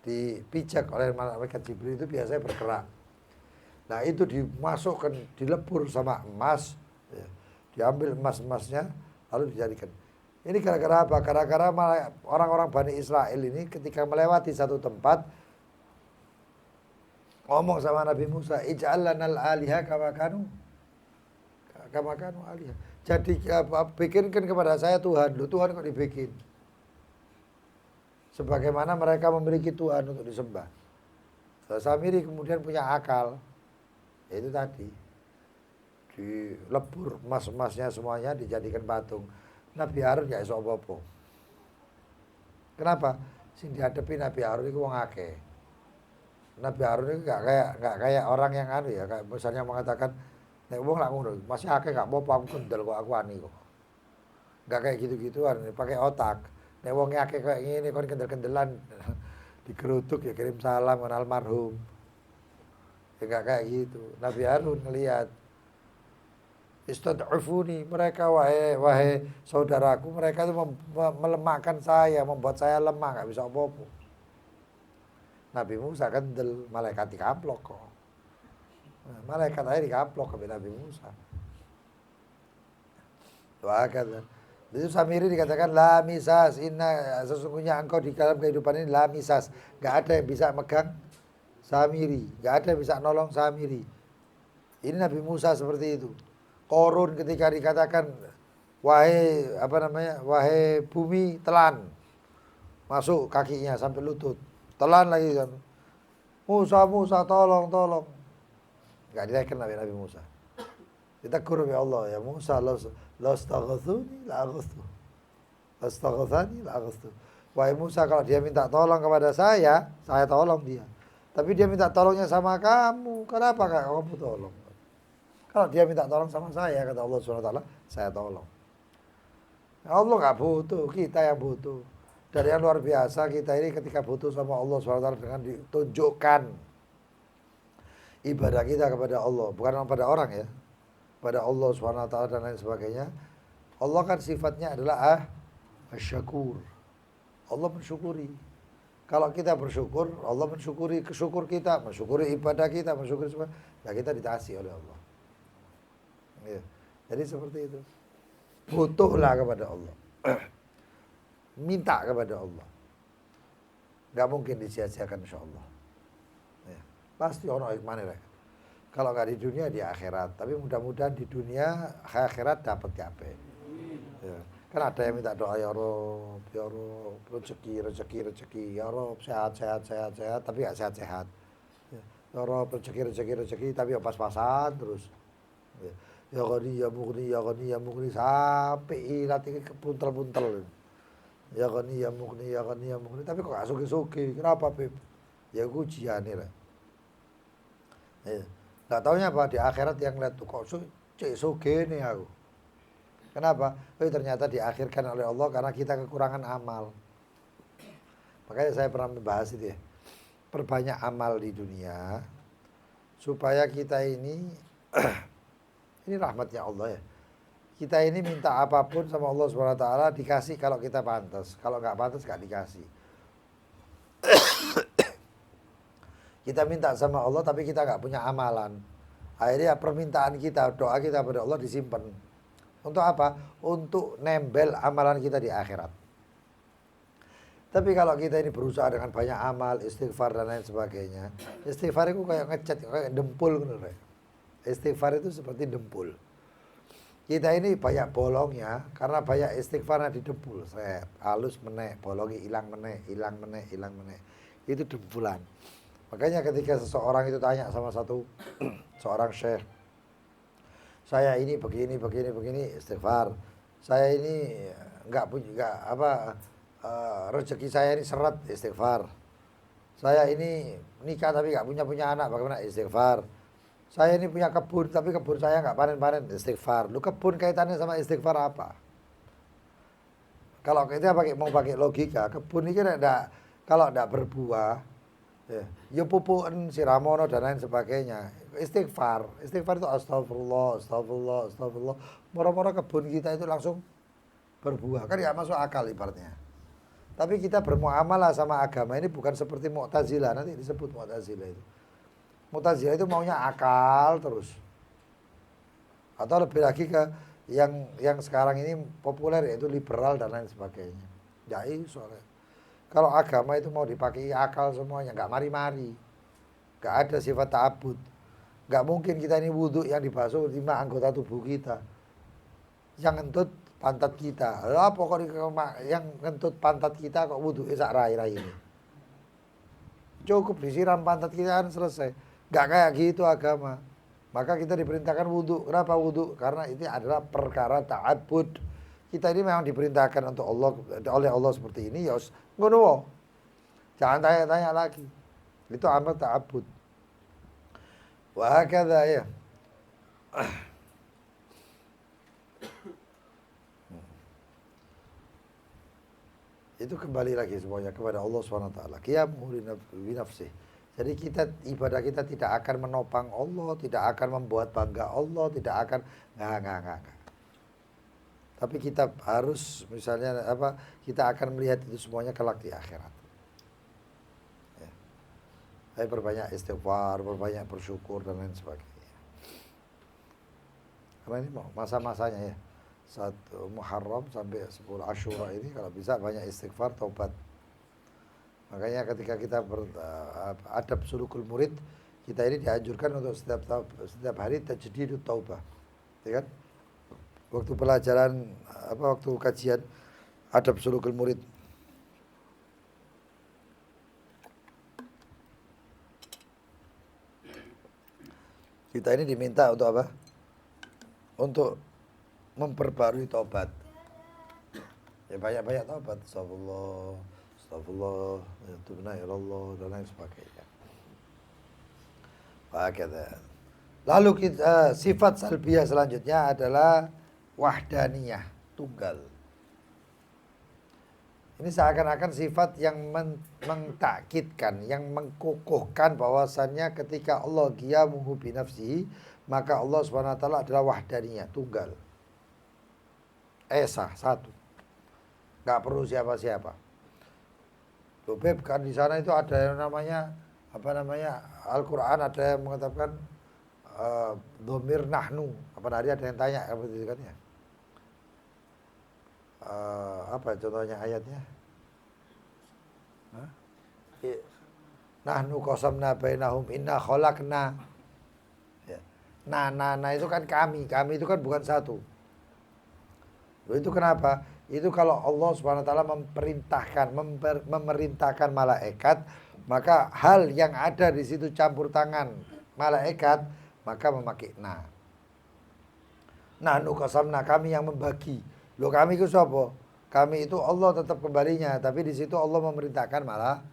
dipijak oleh malaikat Jibril itu biasanya bergerak. Nah itu dimasukkan, dilebur sama emas, ya. Diambil emas-emasnya lalu dijadikan. Ini gara-gara apa? Gara-gara orang-orang Bani Israel ini ketika melewati satu tempat ngomong sama Nabi Musa, ij'al lanal aliha kama kanu aliha. Jadi bikinkan kepada saya Tuhan. Loh, Tuhan kok dibikin? Sebagaimana mereka memiliki Tuhan untuk disembah. Samiri kemudian punya akal. Itu tadi dilebur emas-emasnya semuanya dijadikan patung. Nabi Harun gak iso apa-apa. Kenapa? Sing dihadapi Nabi Harun itu wong akeh. Nabi Harun itu gak kayak orang yang ya, kayak misalnya mengatakan nek wong lak ngono, masih akeh gak apa-apa aku kendel kok aku ani kok. Gak kayak gitu-gituan, pakai otak. Nek wong akeh kayak ngene kon kendel-kendelan digerutuk ya kirim salam kan almarhum. Enggak kayak gitu. Nabi Harun ngelihat istad'ufuni, mereka wahai saudaraku, mereka itu melemahkan saya, membuat saya lemah, enggak bisa apa-apa. Nabi Musa kendel, malaikat dikaplok kok. Nah, malaikat aja dikaplok ke Nabi Musa. Doa kan. Itu Samiri dikatakan la misas, sesungguhnya engkau di dalam kehidupan ini la misas, enggak ada yang bisa megang Samiri, gak ada yang bisa nolong Samiri. Ini Nabi Musa seperti itu. Korun ketika dikatakan wahai bumi telan, masuk kakinya sampai lutut, telan lagi kan. Musa tolong. Gak direken Nabi Musa. Ditegur oleh Allah, ya Musa lastaghathuni la'aghthtu. Lastaghathani la'aghthtu. Wahai Musa, kalau dia minta tolong kepada saya tolong dia. Tapi dia minta tolongnya sama kamu. Kenapa kamu tolong? Kalau dia minta tolong sama saya, kata Allah SWT, saya tolong. Allah nggak butuh, kita yang butuh. Dan yang luar biasa, kita ini ketika butuh sama Allah SWT dengan ditunjukkan ibadah kita kepada Allah, bukan pada orang ya, pada Allah SWT dan lain sebagainya. Allah kan sifatnya adalah asyakur. Allah mensyukuri. Kalau kita bersyukur, Allah mensyukuri syukur kita, mensyukuri ibadah kita, mensyukuri semua, nah kita dikasih oleh Allah. Ya. Jadi seperti itu. Butuhlah kepada Allah. Minta kepada Allah. Gak mungkin disia-siakan insyaAllah. Ya. Pasti orang hikmahnya rek. Kalau nggak di dunia di akhirat. Tapi mudah-mudahan di dunia akhirat dapat kabeh. Ya. Kan ada yang minta doa ya Rob, rezeki, ya Rob sehat, tapi nggak sehat. Ya Rob rezeki, tapi pas-pasan terus. Ya Ghani, ya Mughni, sampai nanti puntel-puntel. Ya Ghani, ya Mughni, tapi kok gak suki-suki, kenapa Beb? Ya ujian nih lah. Ya. Gak taunya apa, di akhirat yang lihat tuh, kok cek suki nih aku. Kenapa? Ternyata diakhirkan oleh Allah karena kita kekurangan amal. Makanya saya pernah membahas itu ya. Perbanyak amal di dunia supaya kita ini ini rahmatnya Allah ya. Kita ini minta apapun sama Allah SWT dikasih kalau kita pantas. Kalau nggak pantas nggak dikasih. Kita minta sama Allah tapi kita nggak punya amalan. Akhirnya permintaan kita, doa kita pada Allah disimpan. Untuk apa? Untuk nembel amalan kita di akhirat. Tapi kalau kita ini berusaha dengan banyak amal, istighfar dan lain sebagainya. Istighfar itu kayak ngecat, kayak dempul. Istighfar itu seperti dempul. Kita ini banyak bolongnya karena banyak istighfarnya di dempul. Set, halus menek, bolongi hilang menek. Itu dempulan. Makanya ketika seseorang itu tanya sama seorang syekh, saya ini begini istighfar. Saya ini rezeki saya ini seret istighfar. Saya ini nikah tapi nggak punya anak, bagaimana istighfar. Saya ini punya kebun tapi kebun saya nggak panen istighfar. Lu kebun kaitannya sama istighfar apa? Kalau kita mau pakai logika, kebun ini kan kalau tidak berbuah, ya pupukan siramono dan lain sebagainya. Istighfar itu astagfirullah. Moro-moro kebun kita itu langsung berbuah. Kan ya masuk akal ibaratnya. Tapi kita bermuamalah sama agama ini bukan seperti Mu'tazilah, nanti disebut Mu'tazilah itu. Mu'tazilah itu maunya akal terus. Atau lebih lagi ke yang sekarang ini populer yaitu liberal dan lain sebagainya. Ya soalnya. Kalau agama itu mau dipakai akal semuanya, nggak mari-mari. Nggak ada sifat ta'abud. Nggak mungkin kita ini wudhu yang dibasuh 5 anggota tubuh kita. Yang ngentut pantat kita. Pokoknya yang ngentut pantat kita kok wudhu sak rai-rai ini. Cukup disiram pantat kita kan selesai. Nggak kayak gitu agama. Maka kita diperintahkan wudhu. Kenapa wudhu? Karena ini adalah perkara ta'abud. Kita ini memang diperintahkan untuk Allah oleh Allah seperti ini. Ya ngono. Jangan tanya-tanya lagi. Itu amal ta'abud. Wa hakadha ya. Itu kembali lagi semuanya kepada Allah SWT. Qiyamuhu li nafsih. Jadi ibadah kita tidak akan menopang Allah, tidak akan membuat bangga Allah, tidak akan enggak. Tapi kita harus misalnya kita akan melihat itu semuanya kelak di akhirat. Ya. Saya berbanyak istighfar, berbanyak bersyukur dan lain sebagainya. Karena ini masa-masanya ya. 1 Muharram sampai 10 Asyura ini kalau bisa banyak istighfar, taubat. Makanya ketika kita adab sulukul murid, kita ini dianjurkan untuk setiap hari tajdidut taubah. Ya kan? Waktu pelajaran waktu kajian adab sulukul murid. Kita ini diminta untuk apa? Untuk memperbarui taubat. Ya banyak-banyak taubat. Astagfirullah, ya tubna ilallah dan lain sebagainya. Lalu kita, sifat salbiyah selanjutnya adalah wahdaniyah, tunggal. Ini seakan-akan sifat yang mentakkidkan, yang mengkukuhkan bahwasannya ketika Allah qiyamuhu bi nafsihi, maka Allah Subhanahu wa taala adalah wahdaniyah, tunggal. Esa, satu. Enggak perlu siapa-siapa. Loh Beb, kan di sana itu ada yang namanya Al-Qur'an ada yang mengatakan dhamir nahnu. Kapan hari ada yang tanya apa itu kan ya? Apa contohnya ayatnya? Nahnu qasamna bainahum inna khalaqna. Ya. Nah itu kan kami itu kan bukan satu. Loh, itu kenapa? Itu kalau Allah Subhanahu wa taala memerintahkan malaikat, maka hal yang ada di situ campur tangan malaikat, maka memakai na. Nahnu qasamna, kami yang membagi. Loh kami itu siapa? Kami itu Allah tetap kembalinya, tapi di situ Allah memerintahkan malah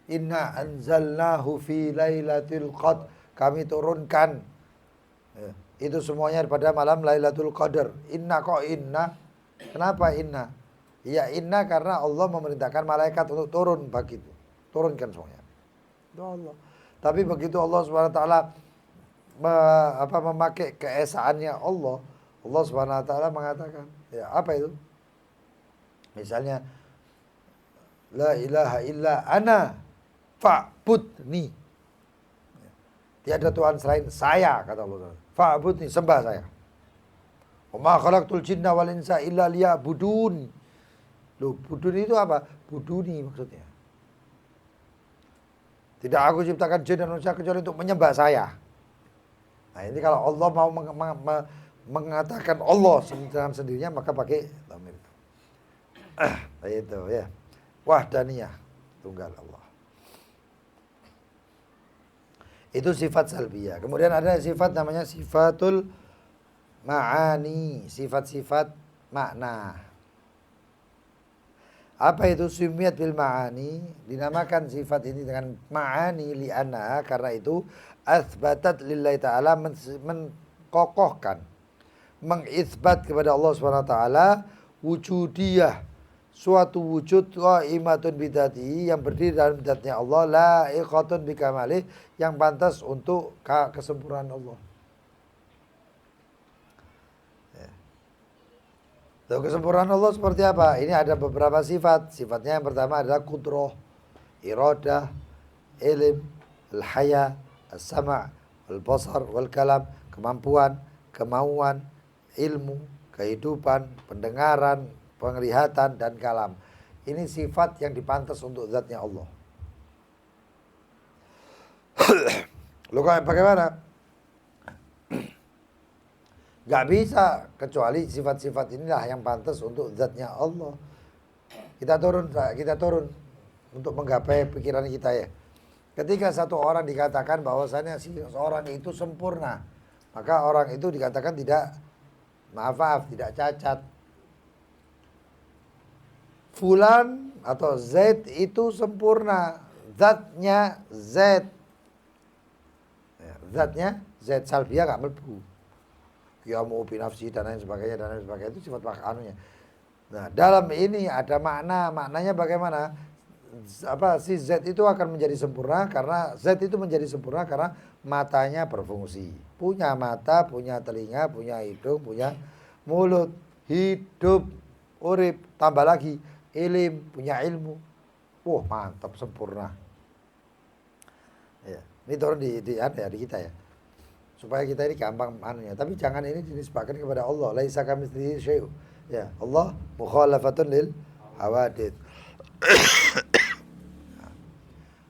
inna anzalnahu fi lailatul qadr. Kami turunkan itu semuanya pada malam Lailatul Qadar. Inna. Kenapa inna? Ya inna karena Allah memerintahkan malaikat untuk turun begitu. Turunkan semuanya. Itu Allah. Tapi begitu Allah Subhanahu wa taala memakai keesaannya Allah Subhanahu wa taala mengatakan, ya apa itu? Misalnya la ilaha illa ana fa'budni. Tiada Tuhan selain saya, kata Allah. Fa'budni, sembah saya. Wa ma khalaqtul jinna wal insa illa liya'budun. Loh, budun itu apa? Buduni maksudnya. Tidak aku ciptakan jin dan manusia kecuali untuk menyembah saya. Nah, ini kalau Allah mau mengatakan Allah dengan sendirinya maka pakai dhamir itu. Itu ya. Wahdaniyah, tunggal Allah. Itu sifat salbiyah. Kemudian ada sifat namanya sifatul ma'ani, sifat-sifat makna. Apa itu sumiyat bil ma'ani? Dinamakan sifat ini dengan ma'ani li'anna karena itu athbatat lillahi ta'ala, mengkokohkan, mengisbat kepada Allah Subhanahu wa taala wujudiyah, suatu wujud qaimatun bidatihi yang berdiri dalam bidatnya Allah, laiqatun bikamalih, yang pantas untuk kesempurnaan Allah. Tuh, kesempurnaan Allah seperti apa? Ini ada beberapa sifat. Sifatnya yang pertama adalah qudrah, iradah, ilm, al-haya, as-sama', al-basar, wal-kalam, kemampuan, kemauan, ilmu, kehidupan, pendengaran, penglihatan, dan kalam. Ini sifat yang dipantas untuk zatnya Allah. Loh bagaimana? Gak bisa kecuali sifat-sifat inilah yang pantas untuk zatnya Allah. Kita turun untuk menggapai pikiran kita ya. Ketika satu orang dikatakan bahwasannya seorang itu sempurna, maka orang itu dikatakan tidak tidak cacat. Fulan atau Z itu sempurna, zatnya Z. Ya, zatnya Z, salbiyah gak melebu. Ya mau binafsi dan lain sebagainya itu sifat makanya. Nah, dalam ini ada maknanya bagaimana? Si Z itu akan menjadi sempurna karena Z itu menjadi sempurna karena matanya berfungsi. Punya mata, punya telinga, punya hidung, punya mulut, hidup, urip, tambah lagi ilim, punya ilmu. Wah, mantap, sempurna. Ya, ini turun di kita ya. Supaya kita ini gampang anunya. Tapi jangan ini dinisbahkan kepada Allah. Laisa kamitslihi syai'un. Ya, Allah mukhalafatun lil hawadits.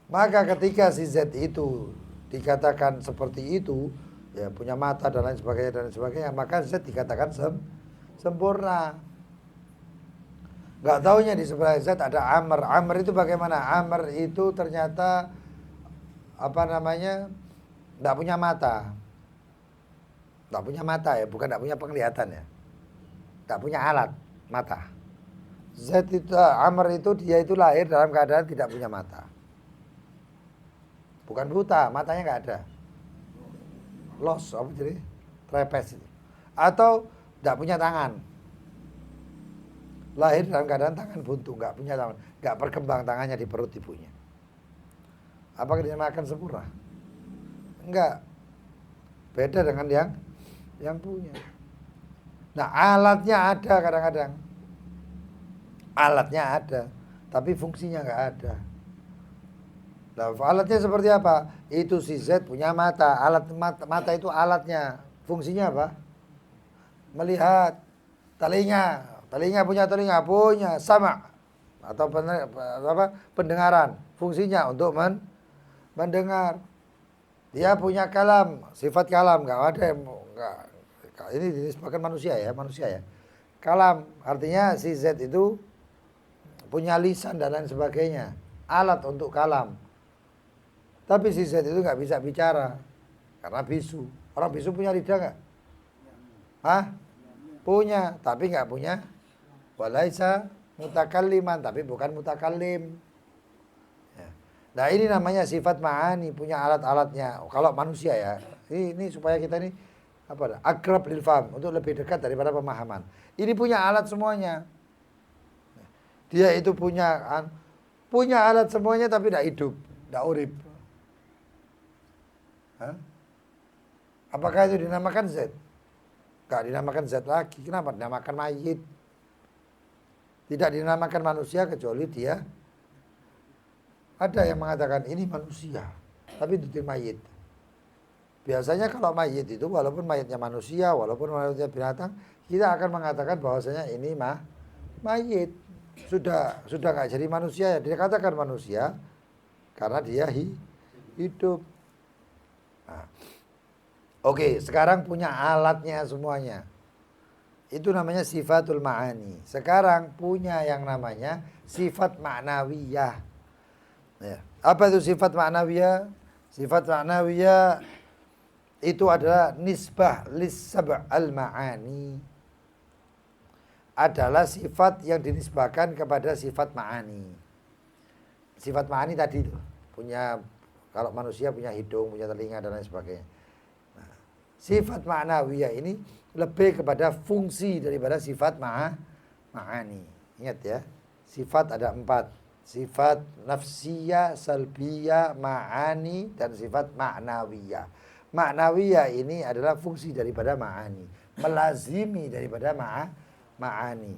Maka ketika si Z itu dikatakan seperti itu, ya punya mata dan lain sebagainya, maka Z dikatakan sempurna. Enggak taunya di sebelah Z ada Amr. Amr itu bagaimana? Amr itu ternyata enggak punya mata. Tak punya mata ya, bukan tak punya penglihatan ya. Tak punya alat mata. Amr itu dia itu lahir dalam keadaan tidak punya mata. Bukan buta, matanya nggak ada. Los apa jadi? Trapeze itu. Atau tidak punya tangan. Lahir dalam keadaan tangan buntu, nggak punya tangan, nggak berkembang tangannya di perut ibunya. Apakah dinamakan sempurna? Enggak. Beda dengan yang punya. Nah, alatnya ada kadang-kadang. Alatnya ada, tapi fungsinya nggak ada. Nah, alatnya seperti apa? Itu si Z punya mata. Alat mata itu alatnya. Fungsinya apa? Melihat. Telinga punya sama atau pendengaran. Fungsinya untuk mendengar. Dia punya kalam, sifat kalam. Nggak ada yang nggak. Ini disebutkan manusia ya. Kalam artinya si Z itu punya lisan dan lain sebagainya. Alat untuk kalam. Tapi si Z itu nggak bisa bicara karena bisu. Orang bisu punya lidah nggak? Hah? Punya, tapi nggak punya. Walaisa mutakalliman, tapi bukan mutakallim. Ya. Nah ini namanya sifat ma'ani, punya alat-alatnya. Kalau manusia ya, ini supaya kita ini akrab lil faham, untuk lebih dekat daripada pemahaman. Ini punya alat semuanya. Dia itu punya alat semuanya tapi tidak hidup, tidak urip. Hah? Apakah itu dinamakan Z? Tidak dinamakan Z lagi. Kenapa? Dinamakan mayit. Tidak dinamakan manusia kecuali dia. Ada yang mengatakan ini manusia, tapi itu mayit. Biasanya kalau mayit itu walaupun mayitnya manusia, walaupun mayitnya binatang, kita akan mengatakan bahwasanya ini mayit. Sudah nggak jadi manusia ya. Dia katakan manusia karena dia hidup. Nah. Oke, sekarang punya alatnya semuanya. Itu namanya sifatul ma'ani. Sekarang punya yang namanya sifat ma'nawiyah. Ya. Apa itu sifat ma'nawiyah? Sifat ma'nawiyah itu adalah nisbah lis-sab' al-ma'ani. Adalah sifat yang dinisbahkan kepada sifat ma'ani. Sifat ma'ani tadi itu punya, kalau manusia punya hidung, punya telinga dan lain sebagainya. Sifat ma'nawiyah ini lebih kepada fungsi daripada sifat ma'ani. Ingat ya, sifat ada 4. Sifat nafsiyah, salbiyah, ma'ani, dan sifat ma'nawiyah. Ma'nawiyah ini adalah fungsi daripada ma'ani, melazimi daripada ma'ani.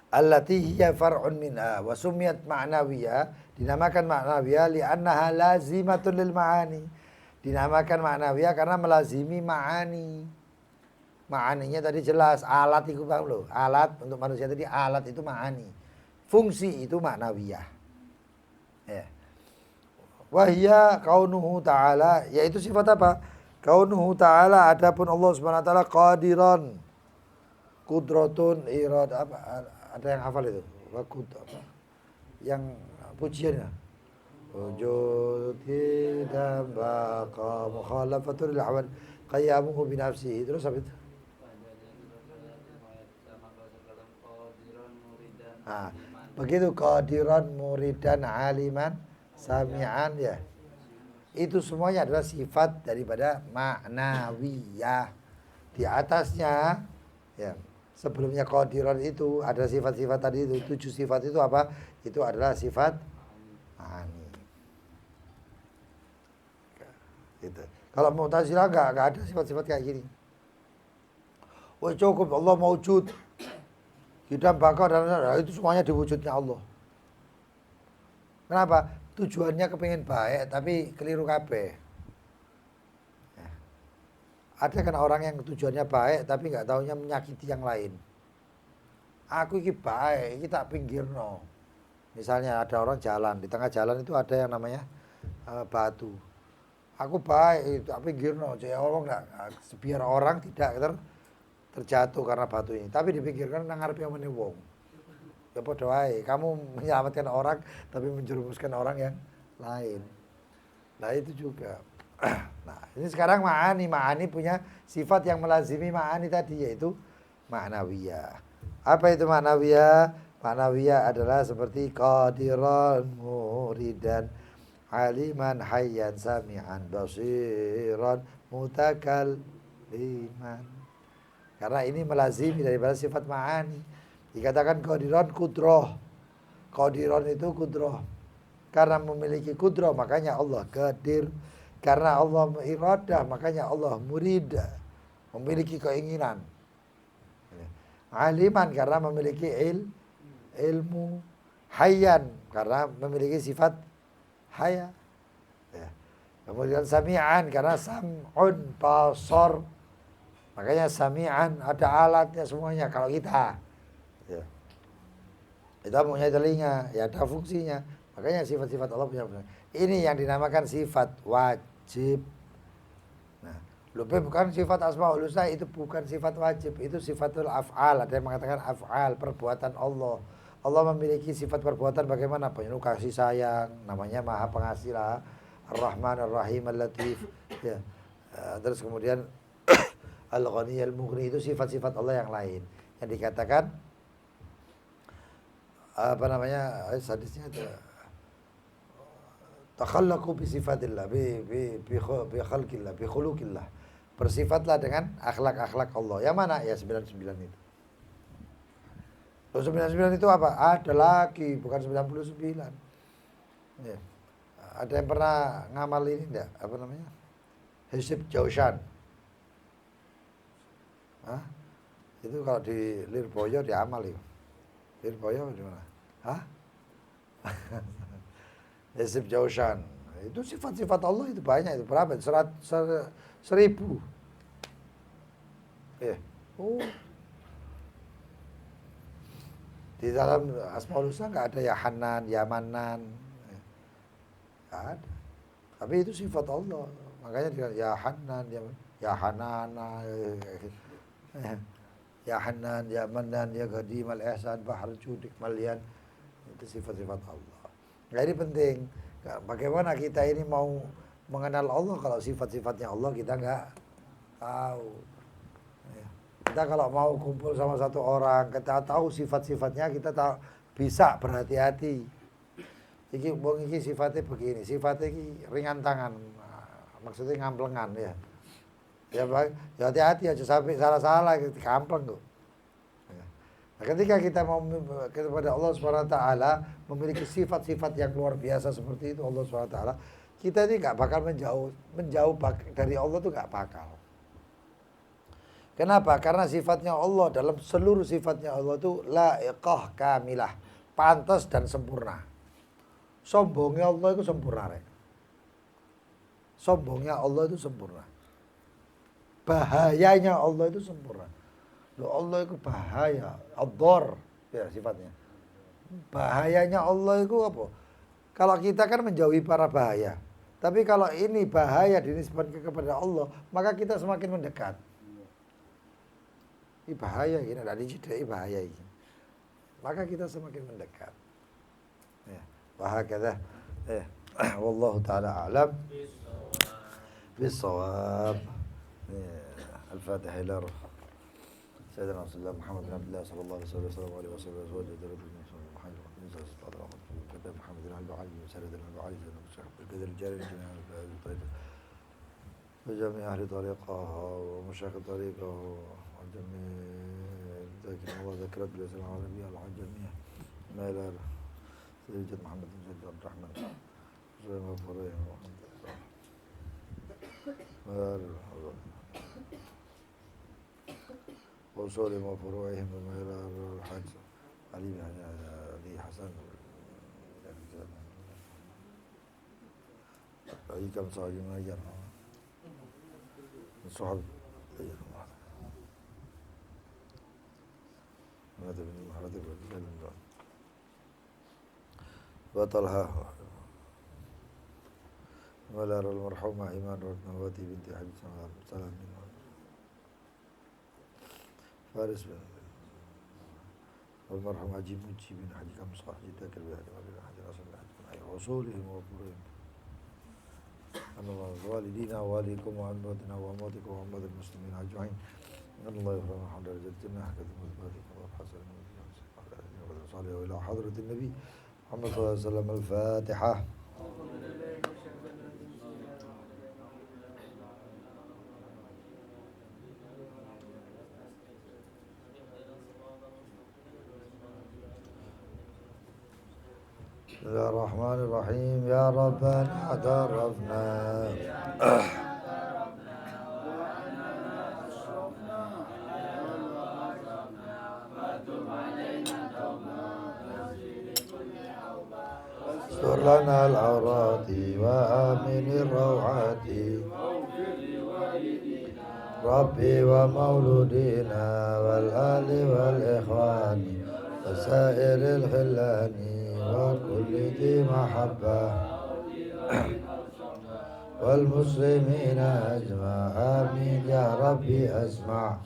Allati hiya far'un minha wa sumiyat ma'nawiyah, dinamakan ma'nawiyah li'annaha lazimatun lil ma'ani. Dinamakan ma'nawiyah karena melazimi ma'ani. Ma'aninya tadi jelas, alat itu paham loh. Alat untuk manusia tadi, alat itu ma'ani. Fungsi itu ma'nawiyah. Ya. Wahya kaunuhu ta'ala, yaitu sifat apa? Kaunuhu ta'ala, adapun Allah Subhanahu wa taala qadiran. Qudratun irad apa? Ada yang hafal itu? Yang pujiannya. Wujud tidak baqa mukhalafatul awal qiyamuhu binafsihi. Terus apa itu? Nah, begitu qadiran muridan aliman sami'an ya. Itu semuanya adalah sifat daripada ma'nawiyah. Di atasnya ya, sebelumnya qadiran itu ada sifat-sifat tadi itu, 7 sifat itu apa? Itu adalah sifat ma'ani. Gitu. Kalau Mu'tazilah enggak ada sifat-sifat kayak gini. Wah cukup Allah maujud. Kita bakal dan itu semuanya diwujudnya Allah. Kenapa? Tujuannya kepengen baik tapi keliru kabeh. Ya. Ada kan orang yang tujuannya baik tapi enggak taunya menyakiti yang lain. Aku iki baik, iki tak pinggirno. Misalnya ada orang jalan, di tengah jalan itu ada yang namanya batu. Aku baik, tapi girno, jadi orang enggak, biar orang tidak terjatuh karena batu ini. Tapi dipikirkan nang arep yang wong. Ya padha wae, kamu menyelamatkan orang tapi menjerumuskan orang yang lain. Nah itu juga. Nah ini sekarang ma'ani punya sifat yang melazimi ma'ani tadi, yaitu ma'nawiyah. Apa itu ma'nawiyah? Ma'nawiyah adalah seperti qadiran muridan aliman hayyan sami'an basiran mutakalliman. Karena ini melazimi daripada sifat ma'ani. Dikatakan qadiran kudroh. Qadiran itu kudroh. Karena memiliki kudroh makanya Allah qadir. Karena Allah iradah makanya Allah murid. Memiliki keinginan. Aliman karena memiliki ilmu. Hayyan karena memiliki sifat haya. Ya. Kemudian sami'an karena sam'un basar. Makanya sami'an ada alatnya semuanya. Kalau kita punya telinga, ya ada fungsinya. Makanya sifat-sifat Allah punya fungsi. Ini yang dinamakan sifat wajib. Nah, lebih bukan sifat asmaul husna, itu bukan sifat wajib, itu sifatul af'al. Ada yang mengatakan af'al, perbuatan Allah. Allah memiliki sifat perbuatan bagaimana? Penuh kasih sayang, namanya Maha Pengasih lah, Ar-Rahman Ar-Rahim Al-Latif. Ya. Terus kemudian Al-Ghani Al-Mughni, itu sifat-sifat Allah yang lain. Yang dikatakan apa namanya? Hadisnya itu takhallaqu bi sifatillah bi khalqillah bi khuluqillah. Bersifatlah dengan akhlak-akhlak Allah. Yang mana? Ya 99 itu. 99 itu apa? Ada lagi, bukan 99. Ya. Ada yang pernah ngamal ini enggak? Apa namanya? Hizib Jaushan. Hah? Itu kalau di Lirboyo diamal itu. Lirboyo di mana? Hah? Hizib Jaushan. Itu sifat-sifat Allah itu banyak, itu berapa? 1000. Ya. Oh. Di dalam Asmaul Husna enggak ada ya Hanan, ya Manan. Enggak ada. Tapi itu sifat Allah. Makanya dia ya Hanan, ya Hanana, ya Hanan, ya Manan, ya Qadimal Ihsan, Bahr Judik Malian. Itu sifat-sifat Allah. Nah, ini penting. Bagaimana kita ini mau mengenal Allah kalau sifat-sifatnya Allah kita enggak tahu. Kita kalau mau kumpul sama satu orang, kita tahu sifat-sifatnya, kita tahu, bisa berhati-hati. Iki sifatnya begini, sifatnya iki ringan tangan, maksudnya ngamplengan ya. Ya hati-hati aja sampai salah-salah kampleng kok. Nah, ketika kita mau kepada Allah SWT memiliki sifat-sifat yang luar biasa seperti itu Allah SWT, kita ini nggak bakal menjauh dari Allah tuh nggak bakal. Kenapa? Karena sifatnya Allah, dalam seluruh sifatnya Allah itu laiqah kamilah, pantas dan sempurna. Sombongnya Allah itu sempurna, rek. Sombongnya Allah itu sempurna. Bahayanya Allah itu sempurna. Loh, Allah itu bahaya, ad-dhar ya sifatnya. Bahayanya Allah itu apa? Kalau kita kan menjauhi para bahaya. Tapi kalau ini bahaya dinisbatkan kepada Allah, maka kita semakin mendekat. Ini bahaya, ini tidak dicidai bahaya ini. Maka kita semakin mendekat. Ya, wahakadzah. Ya, wallahu taala a'lam bis-shawab. Ya, al-Fatihah ila ruh Sayyidina Rasulullah Muhammad bin Abdullah sallallahu alaihi wasallam wa alihi wasallam wa sallam Muhammad bin al-Bu'ali wa Sayyid al-Bu'ali al-Qadr al-Jari وجميع أهل طريقه ومشايخ طريقه وجميع ذاكر الله ذكرت بالاسم العربية العجمية ما إلى سيد محمد بن سيد عبد الرحمن زي ما فريه وصولهم وفروعهم وما إلى الحاج علي بن علي حسن علي كم صاحب ما يجرى الصحاب هذا من المحرد وطلها ولا المرحومة إيمان رتنواتي بنت حبيب سلام من فارس بن والمرحوم عجيب مجي بن حجي كم صاح جدا كالبهد وبن حجي رسول الله أي وصولهم وفروعهم أن الله والدينا ووالديكم وأمواتنا وأمواتكم وأموات المسلمين أجمعين أن الله يغفر حمد رجال الجنة حكت مذباتكم وحسن صالح إلى حضرة النبي محمد صلى الله عليه وسلم الفاتحة بسم الله الرحمن الرحيم يا ربنا اعترفنا استر لنا العورات وآمن الروعات ربي ومولودينا والآل والإخوان وسائر الخلان وكل ذي محبة والمسلمين أجمع آمين يا ربي أسمع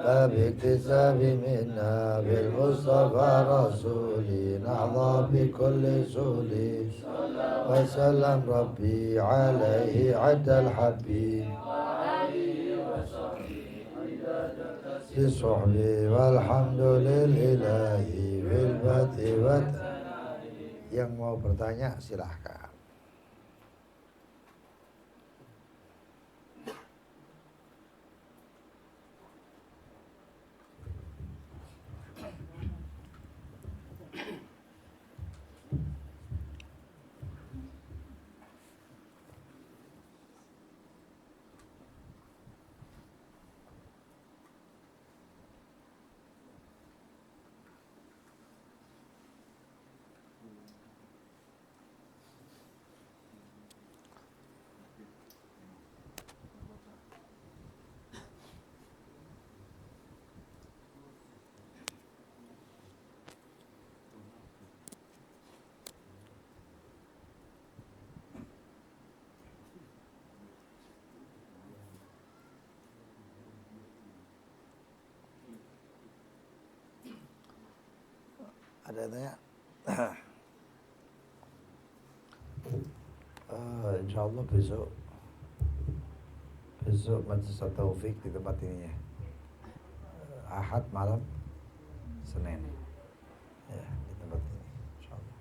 لا باكتساب منا بالمصطفى رسولي نحظى بكل سولي وسلم ربي عليه عد الحبي بصحبي والحمد لله في البدء Yang mau bertanya silahkan. Ada yang tanya? Insyaallah besok Majelis Taufik di tempat ini ya. Ahad malam, Senin ya, di tempat ini insyaallah.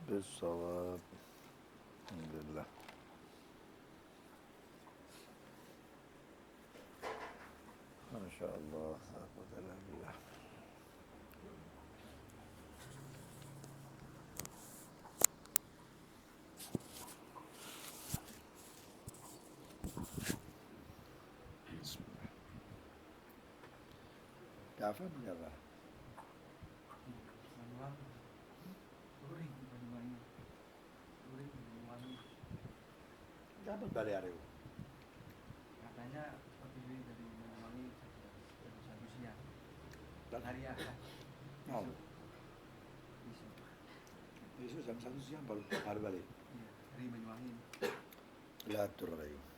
Bisawab. Alhamdulillah. Masya Allah. Alhamdulillah. Kapan berapa? Dapat balik hari itu? Katanya berdiri dari Banyuwangi satu siang. Hari Ahad. Oh. Besok Besok jam 1 siang baru balik. iya, dari Banyuwangi. Latur lagi.